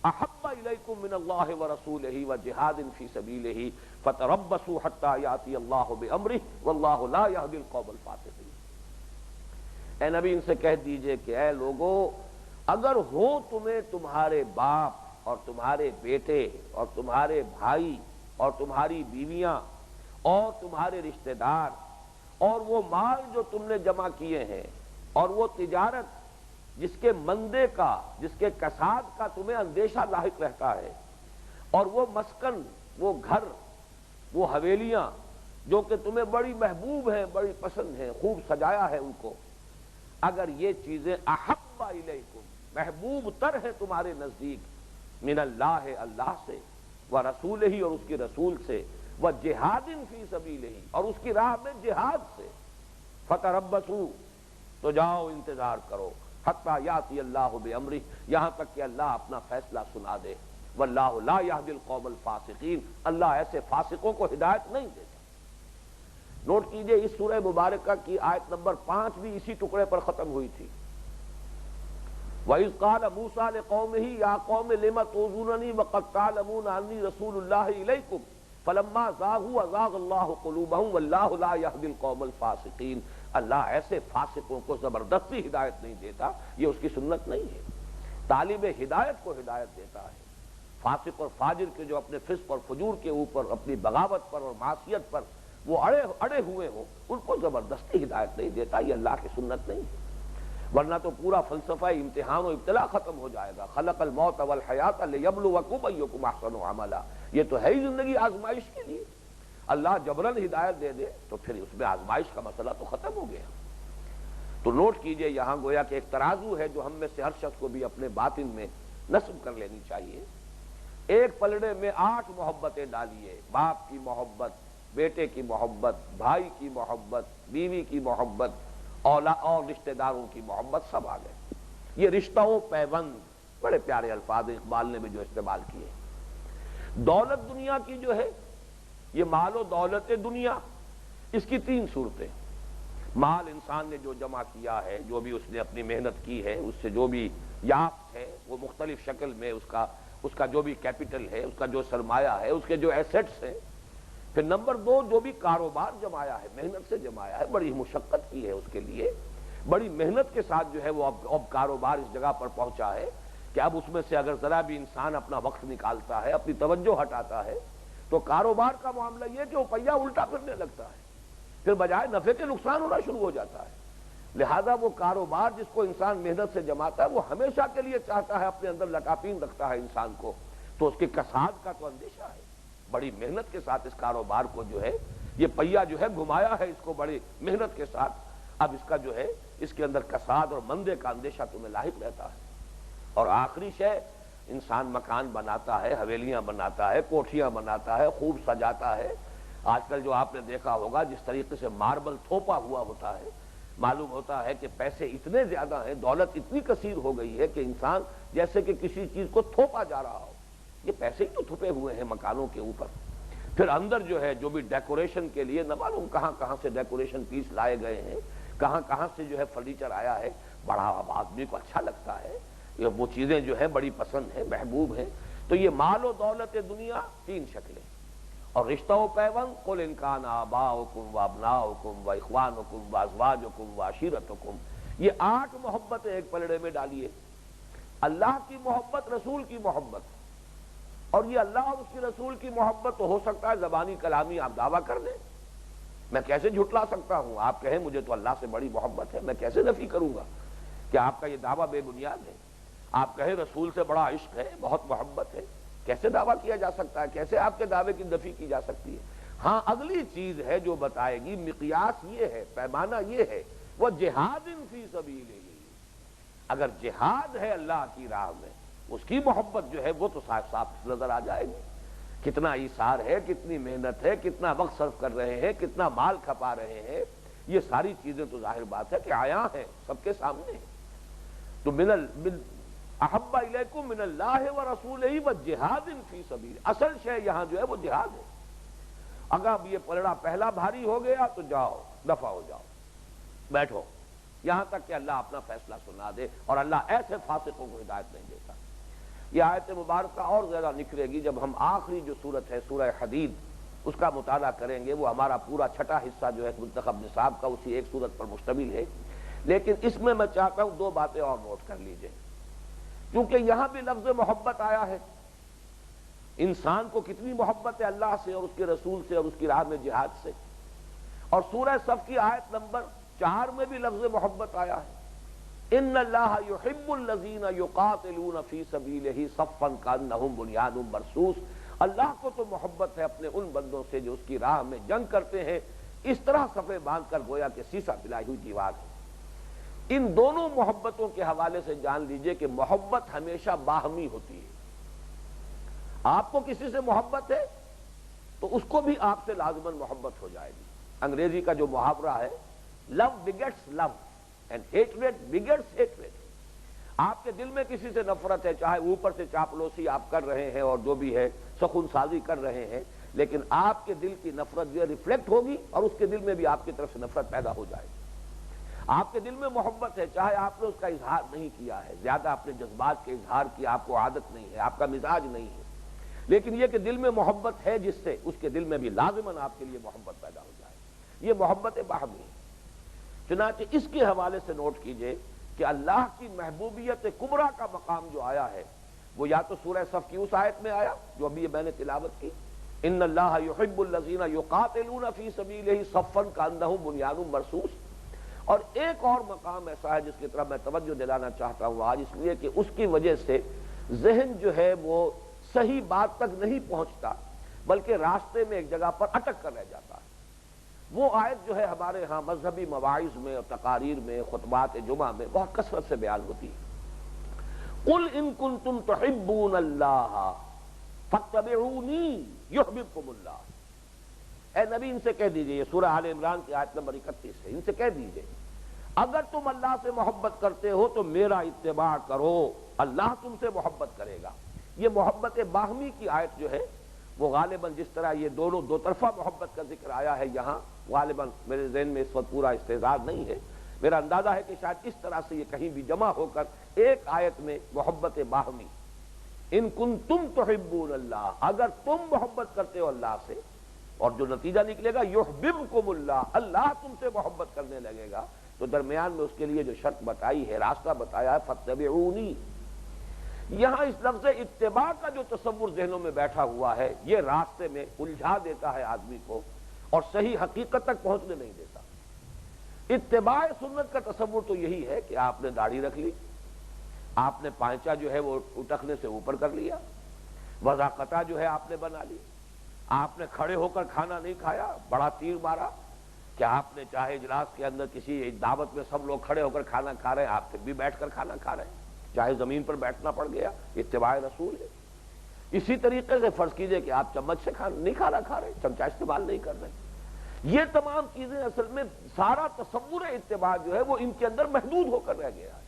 احب الیکم من اللہ ورسولہ وجہاد فی سبیلہ فتربصوا حتی یاتی اللہ بامرہ واللہ لا یہدی القوم الفاسقین۔ اے نبی ان سے کہہ دیجئے کہ اے لوگو، اگر ہو تمہیں تمہارے باپ اور تمہارے بیٹے اور تمہارے بھائی اور تمہاری بیویاں اور تمہارے رشتہ دار اور وہ مال جو تم نے جمع کیے ہیں اور وہ تجارت جس کے مندے کا، جس کے کساد کا تمہیں اندیشہ لاحق رہتا ہے، اور وہ مسکن، وہ گھر، وہ حویلیاں جو کہ تمہیں بڑی محبوب ہیں، بڑی پسند ہیں، خوب سجایا ہے ان کو، اگر یہ چیزیں احب الیکم، محبوب تر ہے تمہارے نزدیک، من اللہ، اللہ سے، ورسولہ، اور اس کے رسول سے، وجہاد فی سبیلہ، اور اس کی راہ میں جہاد سے، فتربصوا، تو جاؤ انتظار کرو، حتی یاتی اللہ بامرہ، یہاں تک کہ اللہ اپنا فیصلہ سنا دے، واللہ لا یہدی القوم الفاسقین، اللہ ایسے فاسقوں کو ہدایت نہیں دیتا۔ نوٹ کیجئے اس سورہ مبارکہ کی آیت نمبر 5 بھی اسی ٹکڑے پر ختم ہوئی تھی۔ وَإِذْ قَالَ مُوسَىٰ لِقَوْمِهِ يَا قَوْمِ لِمَ تُؤْذُونَنِي وَقَدْ تَعْلَمُونَ أَنِّي رَسُولُ اللَّهِ إِلَيْكُمْ فَلَمَّا زَاغُوا أَزَاغَ اللَّهُ قُلُوبَهُمْ وَاللَّهُ لَا يَهْدِي الْقَوْمَ الْفَاسِقِينَ۔ اللہ ایسے فاسقوں کو زبردستی ہدایت نہیں دیتا، یہ اس کی سنت نہیں ہے۔ طالب ہدایت کو ہدایت دیتا ہے۔ فاسق اور فاجر کے جو اپنے فسق اور فجور کے اوپر، اپنی بغاوت پر اور معصیت پر وہ اڑے ہوئے ہوں، ان کو زبردستی ہدایت نہیں دیتا، یہ اللہ کی سنت نہیں ہے۔ ورنہ تو پورا فلسفہ امتحان و ابتلا ختم ہو جائے گا۔ خلق الموت والحیات لیبلوکم ایکم احسن عملا، یہ تو ہے ہی زندگی آزمائش کے لیے۔ اللہ جبراً ہدایت دے دے تو پھر اس میں آزمائش کا مسئلہ تو ختم ہو گیا۔ تو نوٹ کیجئے یہاں گویا کہ ایک ترازو ہے جو ہم میں سے ہر شخص کو بھی اپنے باطن میں نصب کر لینی چاہیے۔ ایک پلڑے میں 8 محبتیں ڈالیے، باپ کی محبت، بیٹے کی محبت، بھائی کی محبت، بیوی کی محبت اور رشتہ داروں کی محبت، سب آ گئے۔ یہ رشتہ و پیوند، بڑے پیارے الفاظ اقبال نے بھی جو استعمال کیے۔ دولت دنیا کی جو ہے، یہ مال و دولت دنیا، اس کی 3 صورتیں۔ مال انسان نے جو جمع کیا ہے، جو بھی اس نے اپنی محنت کی ہے، اس سے جو بھی یافت ہے، وہ مختلف شکل میں اس کا جو بھی کیپٹل ہے، اس کا جو سرمایہ ہے، اس کے جو ایسٹس ہیں۔ پھر نمبر 2، جو بھی کاروبار جمایا ہے، محنت سے جمایا ہے، بڑی مشقت کی ہے اس کے لیے، بڑی محنت کے ساتھ جو ہے وہ اب کاروبار اس جگہ پر پہنچا ہے کہ اب اس میں سے اگر ذرا بھی انسان اپنا وقت نکالتا ہے، اپنی توجہ ہٹاتا ہے، تو کاروبار کا معاملہ یہ کہ وہ پہیہ الٹا پھرنے لگتا ہے، پھر بجائے نفع کے نقصان ہونا شروع ہو جاتا ہے۔ لہذا وہ کاروبار جس کو انسان محنت سے جماتا ہے، وہ ہمیشہ کے لیے چاہتا ہے، اپنے اندر لٹاپین رکھتا ہے انسان کو، تو اس کے کساد کا تو اندیشہ ہے۔ بڑی محنت کے ساتھ اس کاروبار کو جو ہے، یہ پہیہ جو ہے گھمایا ہے اس کو بڑی محنت کے ساتھ، اب اس کا جو ہے اس کے اندر کساد اور مندے کا اندیشہ تمہیں لاحق رہتا ہے۔ اور آخری شے، انسان مکان بناتا ہے، حویلیاں بناتا ہے، کوٹھیاں بناتا ہے، خوب سجاتا ہے۔ آج کل جو آپ نے دیکھا ہوگا جس طریقے سے ماربل تھوپا ہوا ہوتا ہے، معلوم ہوتا ہے کہ پیسے اتنے زیادہ ہیں، دولت اتنی کثیر ہو گئی ہے کہ انسان جیسے کہ کسی چیز کو تھوپا جا رہا ہو۔ یہ پیسے ہی تو تھپے ہوئے ہیں مکانوں کے اوپر۔ پھر اندر جو ہے جو بھی ڈیکوریشن کے لیے نہ معلوم کہاں کہاں سے ڈیکوریشن پیس لائے گئے ہیں، کہاں کہاں سے جو ہے فرنیچر آیا ہے، بڑا آدمی کو اچھا لگتا ہے، وہ چیزیں جو ہیں بڑی پسند ہیں، محبوب ہیں۔ تو یہ مال و دولت دنیا 3 شکلیں، اور رشتہ و پیوند، قل ان کان آباؤکم وابناؤکم واخوانکم وازواجکم وعشیرتکم، یہ 8 محبتیں ایک پلڑے میں ڈالیے۔ اللہ کی محبت، رسول کی محبت، اور یہ اللہ اور اس کے رسول کی محبت تو ہو سکتا ہے زبانی کلامی آپ دعویٰ کر دیں، میں کیسے جھٹلا سکتا ہوں؟ آپ کہیں مجھے تو اللہ سے بڑی محبت ہے، میں کیسے نفی کروں گا کہ آپ کا یہ دعویٰ بے بنیاد ہے؟ آپ کہیں رسول سے بڑا عشق ہے، بہت محبت ہے، کیسے دعویٰ کیا جا سکتا ہے؟ کیسے آپ کے دعوے کی نفی کی جا سکتی ہے؟ ہاں اگلی چیز ہے جو بتائے گی، مقیاس یہ ہے، پیمانہ یہ ہے، وہ جہاد فی سبیلہ، اگر جہاد ہے اللہ کی راہ میں اس کی محبت جو ہے وہ تو صاف صاف نظر آ جائے گی، کتنا ایثار ہے، کتنی محنت ہے، کتنا وقت صرف کر رہے ہیں، کتنا مال کھپا رہے ہیں، یہ ساری چیزیں تو ظاہر بات ہے کہ آیا ہیں، سب کے سامنے ہیں۔ تو من احب الیکم من اللہ و رسولہ و جہاد فی سبیل، اصل شے یہاں جو ہے وہ جہاد ہے۔ اگر اب یہ پلڑا پہلا بھاری ہو گیا تو جاؤ، دفع ہو جاؤ، بیٹھو، یہاں تک کہ اللہ اپنا فیصلہ سنا دے، اور اللہ ایسے فاسقوں کو ہدایت نہیں دیتا۔ یہ آیت مبارکہ اور زیادہ نکھرے گی جب ہم آخری جو صورت ہے سورہ حدید اس کا مطالعہ کریں گے۔ وہ ہمارا پورا چھٹا حصہ جو ہے منتخب نصاب کا اسی ایک صورت پر مشتمل ہے، لیکن اس میں چاہتا ہوں دو باتیں اور نوٹ کر لیجئے، کیونکہ یہاں بھی لفظ محبت آیا ہے۔ انسان کو کتنی محبت ہے اللہ سے اور اس کے رسول سے اور اس کی راہ میں جہاد سے، اور سورہ صف کی آیت نمبر 4 میں بھی لفظ محبت آیا ہے، ان اللہ یحب الذین یقاتلون فی سبیلہ صفا کانہم بنیان مرصوص، اللہ کو تو محبت ہے اپنے ان بندوں سے جو اس کی راہ میں جنگ کرتے ہیں، اس طرح صفیں باندھ کر گویا کہ سیسا پلائی ہوئی دیوار ہے۔ ان دونوں محبتوں کے حوالے سے جان لیجئے کہ محبت ہمیشہ باہمی ہوتی ہے۔ آپ کو کسی سے محبت ہے تو اس کو بھی آپ سے لازماً محبت ہو جائے گی۔ انگریزی کا جو محاورہ ہے love begets love and hatred begets hatred, آپ کے دل میں کسی سے نفرت ہے، چاہے اوپر سے چاپلوسی آپ کر رہے ہیں اور جو بھی ہے سخن سازی کر رہے ہیں، لیکن آپ کے دل کی نفرت جو ریفلیکٹ ہوگی اور اس کے دل میں بھی آپ کی طرف سے نفرت پیدا ہو جائے گی۔ آپ کے دل میں محبت ہے، چاہے آپ نے اس کا اظہار نہیں کیا ہے، زیادہ اپنے جذبات کے اظہار کی آپ کو عادت نہیں ہے، آپ کا مزاج نہیں ہے، لیکن یہ کہ دل میں محبت ہے جس سے اس کے دل میں بھی لازماً آپ کے لیے محبت پیدا ہو جائے، یہ محبت باہمی ہے۔ چنانچہ اس کے حوالے سے نوٹ کیجئے کہ اللہ کی محبوبیت کبریٰ کا مقام جو آیا ہے وہ یا تو سورہ صف کی اس آیت میں آیا جو ابھی میں نے تلاوت کی، ان اللہ یحب الذین یقاتلون فی سبیلہ صفا کانہم بنیان مرصوص، اور ایک اور مقام ایسا ہے جس کی طرف میں توجہ دلانا چاہتا ہوں آج، اس لیے کہ اس کی وجہ سے ذہن جو ہے وہ صحیح بات تک نہیں پہنچتا بلکہ راستے میں ایک جگہ پر اٹک کر رہ جاتا ہے۔ وہ آیت جو ہے ہمارے ہاں مذہبی مواعظ میں اور تقاریر میں خطبات جمعہ میں بہت کثرت سے بیان ہوتی ہے، قل ان کنتم تحبون اللہ فاتبعونی یحببکم اللہ، اے نبی ان سے کہہ دیجئے، یہ سورہ آل عمران کی آیت نمبر 31 ہے، ان سے کہہ دیجئے اگر تم اللہ سے محبت کرتے ہو تو میرا اتباع کرو، اللہ تم سے محبت کرے گا۔ یہ محبت باہمی کی آیت جو ہے وہ غالباً جس طرح یہ دونوں دو طرفہ محبت کا ذکر آیا ہے یہاں، غالباً میرے ذہن میں اس وقت پورا استعداد نہیں ہے، میرا اندازہ ہے کہ شاید اس طرح سے یہ کہیں بھی جمع ہو کر ایک آیت میں محبت باہمی، ان کنتم تحبون اللہ، اگر تم محبت کرتے ہو اللہ سے، اور جو نتیجہ نکلے گا یحببکم اللہ، اللہ تم سے محبت کرنے لگے گا، تو درمیان میں اس کے لیے جو شرط بتائی ہے، راستہ بتایا ہے، فاتبعونی۔ یہاں اس لفظ اتباع کا جو تصور ذہنوں میں بیٹھا ہوا ہے یہ راستے میں الجھا دیتا ہے آدمی کو اور صحیح حقیقت تک پہنچنے نہیں دیتا۔ اتباع سنت کا تصور تو یہی ہے کہ آپ نے داڑھی رکھ لی، آپ نے پائچہ جو ہے وہ اٹکنے سے اوپر کر لیا، وضاقتہ جو ہے آپ نے بنا لی، آپ نے کھڑے ہو کر کھانا نہیں کھایا، بڑا تیر مارا کہ آپ نے چاہے اجلاس کے اندر کسی دعوت میں سب لوگ کھڑے ہو کر کھانا کھا رہے ہیں، آپ پھر بھی بیٹھ کر کھانا کھا رہے ہیں، چاہے زمین پر بیٹھنا پڑ گیا، اتباع رسول ہے۔ اسی طریقے سے فرض کیجئے کہ آپ چمچ سے نہیں کھانا کھا رہے، چمچہ استعمال نہیں کر رہے، یہ تمام چیزیں اصل میں سارا تصور اتباع جو ہے وہ ان کے اندر محدود ہو کر رہ گیا ہے،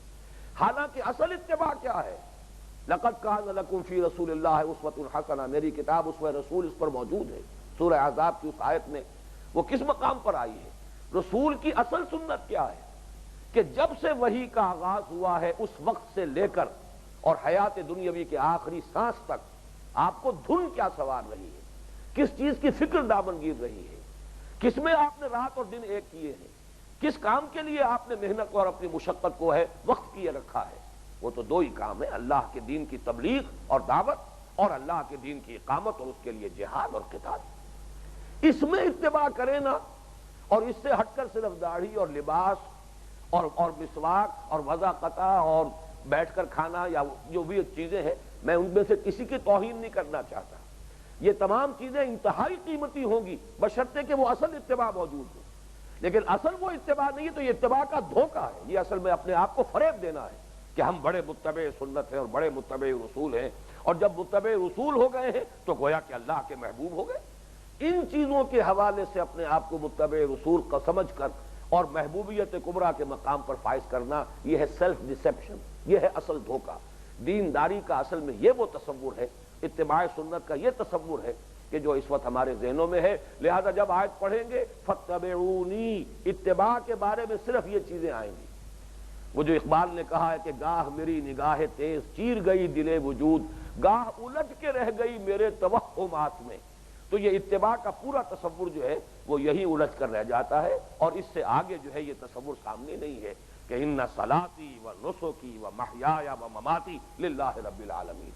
حالانکہ اصل اتباع کیا ہے؟ لقد کان لکم فی رسول اللہ اسوۃ حسنہ، میری کتاب اسوہ رسول اس پر موجود ہے، سورہ احزاب کی اس آیت میں وہ کس مقام پر آئی ہے؟ رسول کی اصل سنت کیا ہے کہ جب سے وحی کا آغاز ہوا ہے اس وقت سے لے کر اور حیات دنیاوی کے آخری سانس تک آپ کو دھن کیا سوار رہی ہے، کس چیز کی فکر دامنگیر رہی ہے، کس میں آپ نے رات اور دن ایک کیے ہیں، کس کام کے لیے آپ نے محنت اور اپنی مشقت کو ہے وقت کیے رکھا ہے، وہ تو دو ہی کام ہے، اللہ کے دین کی تبلیغ اور دعوت اور اللہ کے دین کی اقامت اور اس کے لیے جہاد اور قتال۔ اس میں اتباع کرے نا، اور اس سے ہٹ کر صرف داڑھی اور لباس اور مسواک اور وضاقتہ اور بیٹھ کر کھانا یا جو بھی چیزیں ہیں، میں ان میں سے کسی کی توہین نہیں کرنا چاہتا، یہ تمام چیزیں انتہائی قیمتی ہوں گی بشرطے کہ وہ اصل اتباع موجود ہو، لیکن اصل وہ اتباع نہیں ہے تو یہ اتباع کا دھوکہ ہے، یہ اصل میں اپنے آپ کو فریب دینا ہے کہ ہم بڑے متبع سنت ہیں اور بڑے متبع رسول ہیں، اور جب متبع رسول ہو گئے ہیں تو گویا کہ اللہ کے محبوب ہو گئے۔ ان چیزوں کے حوالے سے اپنے آپ کو متبع رسول کا سمجھ کر اور محبوبیت کبریٰ کے مقام پر فائز کرنا، یہ ہے سیلف ڈسیپشن، یہ ہے اصل دھوکہ۔ دینداری کا اصل میں یہ وہ تصور ہے، اتباع سنت کا یہ تصور ہے کہ جو اس وقت ہمارے ذہنوں میں ہے، لہذا جب آیت پڑھیں گے فاتبعونی، اتباع کے بارے میں صرف یہ چیزیں آئیں گی۔ وہ جو اقبال نے کہا ہے کہ گاہ میری نگاہ تیز چیر گئی دل وجود، گاہ الجھ کے رہ گئی میرے توہمات میں، تو یہ اتباع کا پورا تصور جو ہے وہ یہی الجھ کر رہ جاتا ہے، اور اس سے آگے جو ہے یہ تصور سامنے نہیں ہے کہ ان صلاتی و نسکی و محیای و مماتی للہ رب العالمین،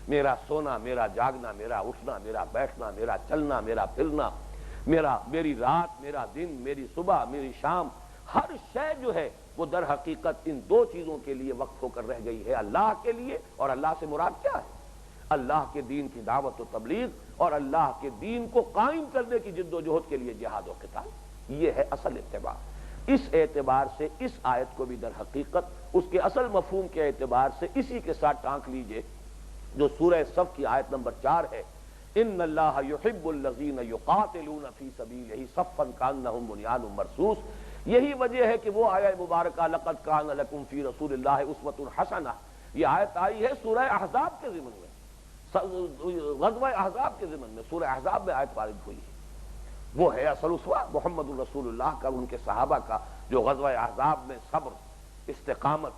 میرا سونا، میرا جاگنا، میرا اٹھنا، میرا بیٹھنا، میرا چلنا، میرا پھرنا، میری رات، میرا دن، میری صبح، میری شام، ہر شے جو ہے وہ در حقیقت ان دو چیزوں کے لیے وقف ہو کر رہ گئی ہے، اللہ کے لیے، اور اللہ سے مراد کیا ہے؟ اللہ کے دین کی دعوت و تبلیغ اور اللہ کے دین کو قائم کرنے کی جد و جہد کے لیے جہاد و قتال، یہ ہے اصل اتباع۔ اس اعتبار سے اس آیت کو بھی در حقیقت اس کے اصل مفہوم کے اعتبار سے اسی کے ساتھ ٹانک لیجئے جو سورہ صف کی آیت نمبر 4 ہے، ان اللہ یحب الذین یقاتلون فی سبیلہ صفا کانہم بنیان مرصوص۔ یہی وجہ ہے کہ وہ آیت مبارکہ لقد کان لکم فی رسول اللہ اسوۃ حسنہ، یہ آیت آئی ہے سورہ احزاب کے ضمن میں، غزوہ احزاب کے ضمن میں، سورہ احزاب میں آیت وارد ہوئی ہے۔ وہ ہے اصل اسوہ محمد الرسول اللہ کا، ان کے صحابہ کا، جو غزوہ احزاب میں صبر، استقامت،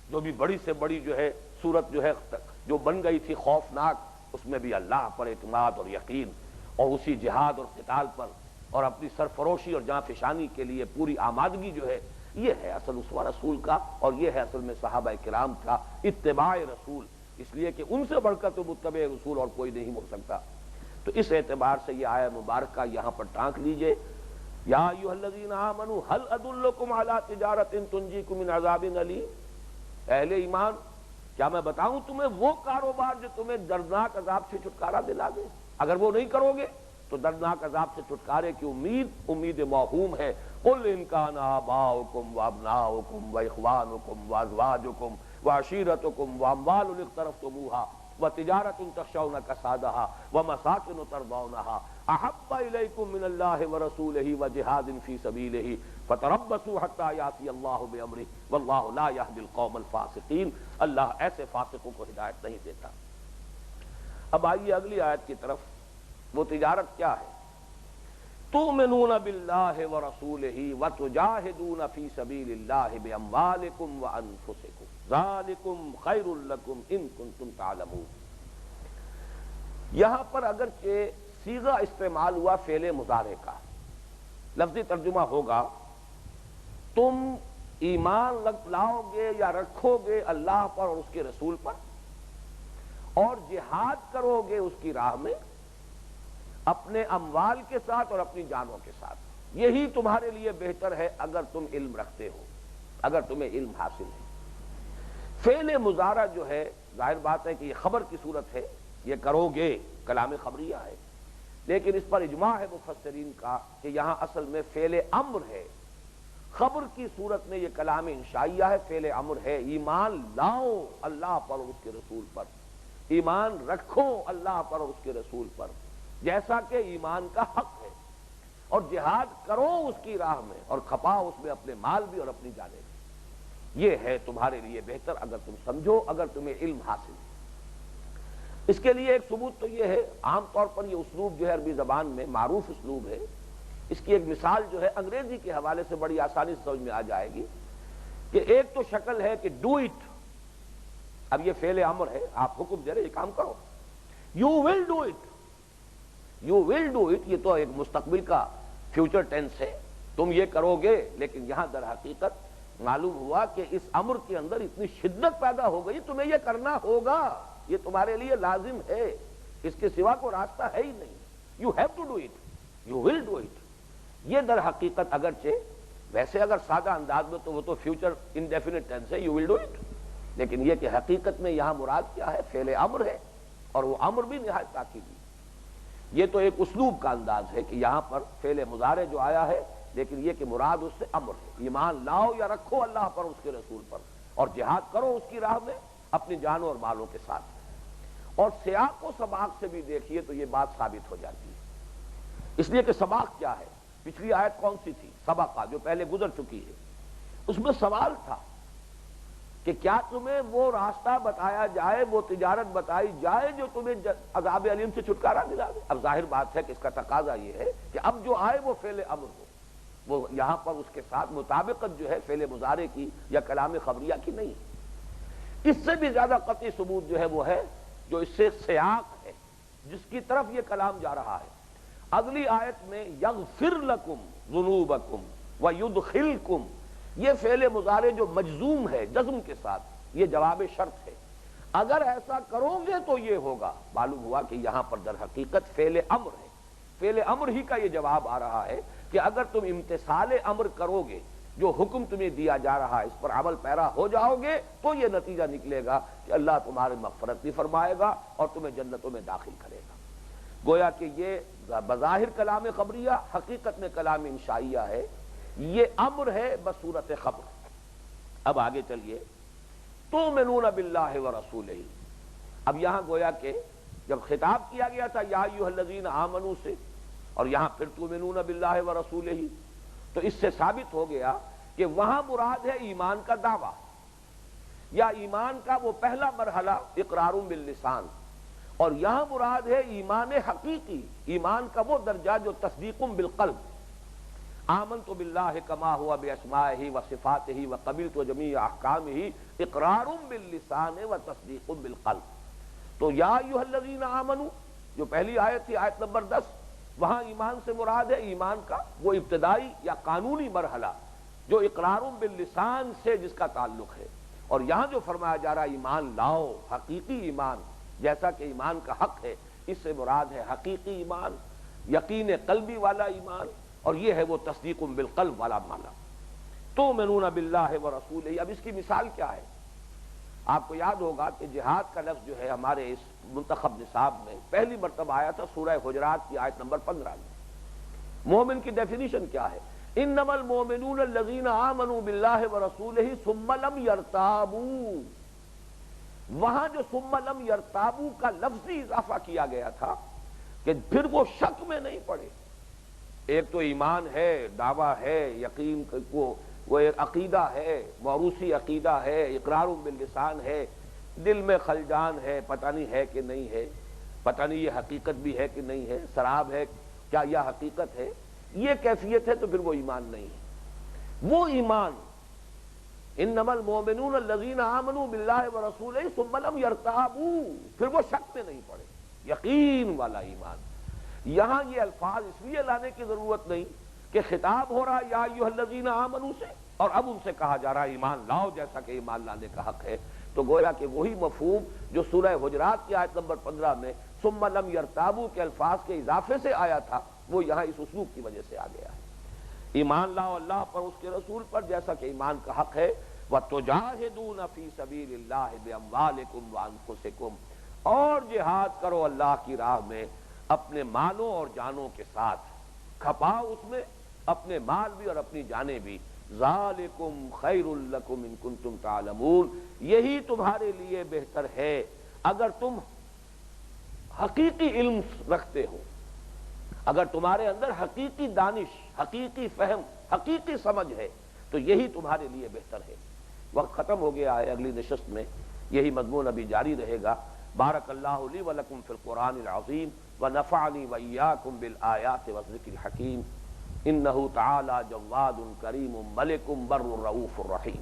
جو بھی بڑی سے بڑی جو ہے صورت جو ہے جو بن گئی تھی خوفناک، اس میں بھی اللہ پر اعتماد اور یقین، اور اسی جہاد اور قتال پر اور اپنی سرفروشی اور جاں فشانی کے لیے پوری آمادگی جو ہے، یہ ہے اصل اسوہ رسول کا، اور یہ ہے اصل میں صحابہ کرام کا اتباع رسول، اس لیے کہ ان سے بڑھ کر تو متبع رسول اور کوئی نہیں ہو سکتا۔ تو اس اعتبار سے یہ آیہ مبارکہ یہاں پر ٹانک لیجئے، یا ایھا الذین آمنوا هل ادلکم علی تجارۃ تنجیکم من عذاب علیم، اہل ایمان کیا میں بتاؤں تمہیں وہ کاروبار جو تمہیں دردناک عذاب سے چھٹکارا دلا دے؟ اگر وہ نہیں کرو گے تو دردناک عذاب سے چھٹکارے کی امید موہوم ہے۔ قل ان کان آباؤکم وابناؤکم واخوانکم وازواجکم وعشیرتکم واموال اقترفتموها وتجارۃ تخشون کسادها ومساکن ترضونها احب الیکم من اللہ ورسولہ وجہاد فی سبیلہ فتربصوا حتی یاتی اللہ بامرہ واللہ لا یہدی القوم الفاسقین۔ اللہ ایسے فاسقوں کو ہدایت نہیں دیتا۔ اب آئیے اگلی آیت کی طرف، وہ تجارت کیا ہے؟ تؤمنون باللہ ورسولہ وتجاہدون فی سبیل اللہ باموالکم وانفسکم ذالکم خیر لکم ان کنتم تعلمون۔ یہاں پر اگرچہ صیغہ استعمال ہوا فعل مضارع کا، لفظی ترجمہ ہوگا تم ایمان لاؤ گے یا رکھو گے اللہ پر اور اس کے رسول پر، اور جہاد کرو گے اس کی راہ میں اپنے اموال کے ساتھ اور اپنی جانوں کے ساتھ، یہی تمہارے لیے بہتر ہے اگر تم علم رکھتے ہو، اگر تمہیں علم حاصل ہے۔ فعل مضارع جو ہے ظاہر بات ہے کہ یہ خبر کی صورت ہے، یہ کرو گے کلام خبریہ ہے، لیکن اس پر اجماع ہے مفسرین کا کہ یہاں اصل میں فعل امر ہے، خبر کی صورت میں یہ کلام انشائیہ ہے، فعل امر ہے، ایمان لاؤ اللہ پر اور اس کے رسول پر، ایمان رکھو اللہ پر اور اس کے رسول پر جیسا کہ ایمان کا حق ہے، اور جہاد کرو اس کی راہ میں اور کھپاؤ اس میں اپنے مال بھی اور اپنی جانیں بھی، یہ ہے تمہارے لیے بہتر اگر تم سمجھو، اگر تمہیں علم حاصل ہے۔ اس کے لیے ایک ثبوت تو یہ ہے، عام طور پر یہ اسلوب جو ہے عربی زبان میں معروف اسلوب ہے، اس کی ایک مثال جو ہے انگریزی کے حوالے سے بڑی آسانی سے سمجھ میں آ جائے گی کہ ایک تو شکل ہے کہ ڈو اٹ، اب یہ فعل امر ہے، آپ حکم دے رہے یہ کام کرو، you will do it, you will do it, یہ تو ایک مستقبل کا فیوچر ٹینس ہے، تم یہ کرو گے، لیکن یہاں در حقیقت معلوم ہوا کہ اس امر کے اندر اتنی شدت پیدا ہو گئی تمہیں یہ کرنا ہوگا، یہ تمہارے لیے لازم ہے، اس کے سوا کوئی راستہ ہے ہی نہیں، you have to do it, you will do it. یہ در حقیقت اگرچہ ویسے اگر سادہ انداز میں تو وہ تو فیوچر انڈیفینٹ ٹینس ہے، یو ول ڈو اٹ، لیکن یہ کہ حقیقت میں یہاں مراد کیا ہے؟ فعل امر ہے، اور وہ امر بھی نہایت تاکیدی۔ یہ تو ایک اسلوب کا انداز ہے کہ یہاں پر فعل مضارع جو آیا ہے، لیکن یہ کہ مراد اس سے امر ہے، ایمان لاؤ یا رکھو اللہ پر، اس کے رسول پر، اور جہاد کرو اس کی راہ میں اپنی جانوں اور مالوں کے ساتھ۔ اور سیاق و سباق سے بھی دیکھیے تو یہ بات ثابت ہو جاتی ہے، اس لیے کہ سباق کیا ہے؟ پچھلی آیت کون سی تھی؟ سبقہ، جو پہلے گزر چکی ہے، اس میں سوال تھا کہ کیا تمہیں وہ راستہ بتایا جائے، وہ تجارت بتائی جائے جو تمہیں عذاب علیم سے چھٹکارا دلا دے؟ اب ظاہر بات ہے کہ اس کا تقاضا یہ ہے کہ اب جو آئے وہ فعل امر ہو، وہ یہاں پر اس کے ساتھ مطابقت جو ہے فعل مضارع کی یا کلام خبریہ کی نہیں ہے۔ اس سے بھی زیادہ قطعی ثبوت جو ہے وہ ہے جو اس سے سیاق ہے، جس کی طرف یہ کلام جا رہا ہے۔ اگلی آیت میں یغفر لکم ذنوبکم ویدخلکم، یہ فعل مضارع جو مجزوم ہے جزم کے ساتھ، یہ جواب شرط ہے، اگر ایسا کرو گے تو یہ ہوگا۔ معلوم ہوا کہ یہاں پر در حقیقت فعل امر ہے، فعل امر ہی کا یہ جواب آ رہا ہے کہ اگر تم امتثال امر کرو گے، جو حکم تمہیں دیا جا رہا ہے اس پر عمل پیرا ہو جاؤ گے، تو یہ نتیجہ نکلے گا کہ اللہ تمہاری مغفرت بھی فرمائے گا اور تمہیں جنتوں میں داخل کرے گا۔ گویا کہ یہ بظاہر کلام خبریہ، حقیقت میں کلام انشائیہ ہے، یہ امر ہے بصورت خبر۔ اب آگے چلیے، تؤمنون باللہ ورسولہ، اب یہاں گویا کہ جب خطاب کیا گیا تھا یا ایھا الذین آمنوا سے، اور یہاں پھر تؤمنون باللہ ورسولہ، تو اس سے ثابت ہو گیا کہ وہاں مراد ہے ایمان کا دعویٰ، یا ایمان کا وہ پہلا مرحلہ اقرار باللسان، اور یہاں مراد ہے ایمان حقیقی، ایمان کا وہ درجہ جو تصدیق بالقلب۔ آمنت باللہ کما ہوا باسمائہ وصفاتہ وقبلت جمیع احکامہ اقرار باللسان وتصدیق بالقلب۔ تو یا ایھا الذین آمنوا جو پہلی آیت تھی، آیت نمبر 10، وہاں ایمان سے مراد ہے ایمان کا وہ ابتدائی یا قانونی مرحلہ جو اقرار باللسان سے جس کا تعلق ہے، اور یہاں جو فرمایا جا رہا ہے ایمان لاؤ، حقیقی ایمان، جیسا کہ ایمان کا حق ہے، اس سے مراد ہے حقیقی ایمان، یقین قلبی والا ایمان، اور یہ ہے وہ تصدیق بالقلب والا معنی۔ تؤمنون باللہ ورسولہ، اب اس کی مثال کیا ہے؟ آپ کو یاد ہوگا کہ جہاد کا لفظ جو ہے ہمارے اس منتخب نصاب میں پہلی مرتبہ آیا تھا سورہ حجرات کی آیت نمبر 15 میں۔ مومن کی ڈیفینیشن کیا ہے؟ انما المؤمنون الذین آمنوا باللہ ورسولہ ثم لم یرتابوا، وہاں جو ثم لم یرتابوا کا لفظی اضافہ کیا گیا تھا کہ پھر وہ شک میں نہیں پڑے۔ ایک تو ایمان ہے، دعویٰ ہے، یقین کو وہ ایک عقیدہ ہے، موروثی عقیدہ ہے، اقرار باللسان ہے، دل میں خلجان ہے، پتہ نہیں ہے کہ نہیں ہے، پتہ نہیں یہ حقیقت بھی ہے کہ نہیں ہے، سراب ہے کیا یہ حقیقت ہے، یہ کیفیت ہے تو پھر وہ ایمان نہیں ہے۔ وہ ایمان انما المؤمنون الذین آمنوا باللہ ورسولہ ثم لم یرتابوا، پھر وہ شک میں نہیں پڑے، یقین والا ایمان۔ یہاں یہ الفاظ اس لیے لانے کی ضرورت نہیں کہ خطاب ہو رہا یا ایھا الذین آمنوا سے، اور اب ان سے کہا جا رہا ہے ایمان لاؤ جیسا کہ ایمان لانے کا حق ہے، تو گویا کہ وہی مفہوم جو سورہ حجرات کی آیت نمبر 15 میں ثم لم یرتابوا کے الفاظ کے اضافے سے آیا تھا، وہ یہاں اس اسلوب کی وجہ سے آ گیا ہے۔ ایمان لاؤ اللہ پر، اس کے رسول پر، جیسا کہ ایمان کا حق ہے۔ وَتُجَاهِدُونَ فِي سَبِيلِ اللَّهِ بِأَمْوَالِكُمْ وَأَنفُسِكُمْ، اور جہاد کرو اللہ کی راہ میں اپنے مالوں اور جانوں کے ساتھ، کھپاؤ اس میں اپنے مال بھی اور اپنی جانیں بھی۔ ذَلِكُمْ خَيْرٌ لَكُمْ إِن كُنتُمْ تَعْلَمُونَ، یہی تمہارے لیے بہتر ہے اگر تم حقیقی علم رکھتے ہو، اگر تمہارے اندر حقیقی دانش، حقیقی فہم، حقیقی سمجھ ہے تو یہی تمہارے لیے بہتر ہے۔ وقت ختم ہو گیا ہے، اگلی نشست میں یہی مضمون ابھی جاری رہے گا۔ بارک اللہ لی ولکم فی القرآن العظیم ونفعنی وإیاکم بالآیات والذکر الحکیم، انہ تعالی جواد کریم ملک بر رؤوف الرحیم۔